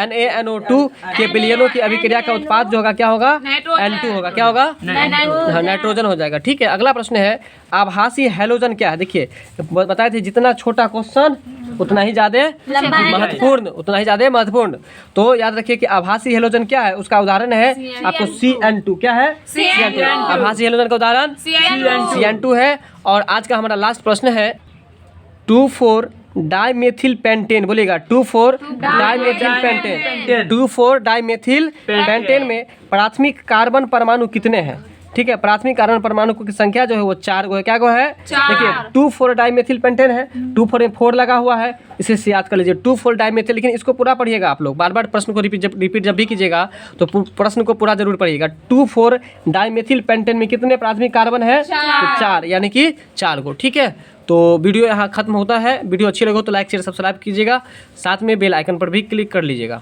NaNO2 के विलयनों की अभिक्रिया का उत्पाद जो होगा क्या होगा, N2 होगा, क्या होगा, हाँ, नाइट्रोजन हो जाएगा। ठीक है, अगला प्रश्न है आभासी हैलोजन क्या है। देखिए बताए थे जितना छोटा क्वेश्चन उतना ही ज़्यादा महत्वपूर्ण, उतना ही ज़्यादा महत्वपूर्ण। तो याद रखिए कि आभासी हैलोजन क्या है, उसका उदाहरण है आपको CN2, क्या है, CN2। आभासी हैलोजन का उदाहरण CN2 है। और आज का हमारा लास्ट प्रश्न है 2,4 डाइमेथिल पेंटेन, बोलिएगा 2,4 डाइमेथिल पेंटेन। 2,4 डाइमेथिल पेंटेन में प्राथमिक कार्बन परमाणु कितने हैं। ठीक है, प्राथमिक कार्बन परमाणु की संख्या जो है वो 4 गो है। क्या गो है, देखिए 2,4 डाइमेथिल पेंटेन है, 2,4 में 4 लगा हुआ है, इसे याद कर लीजिए 2,4 डाइमेथिल। लेकिन इसको पूरा पढ़िएगा आप लोग, बार बार प्रश्न को रिपीट जब भी कीजिएगा तो प्रश्न को पूरा जरूर पढ़िएगा। 2,4 डाइमेथिल पेंटेन में कितने प्राथमिक कार्बन है, तो 4, यानी कि 4 गो। ठीक है, तो वीडियो यहाँ खत्म होता है। वीडियो अच्छी लगे तो लाइक शेयर सब्सक्राइब कीजिएगा, साथ में बेल आइकन पर भी क्लिक कर लीजिएगा।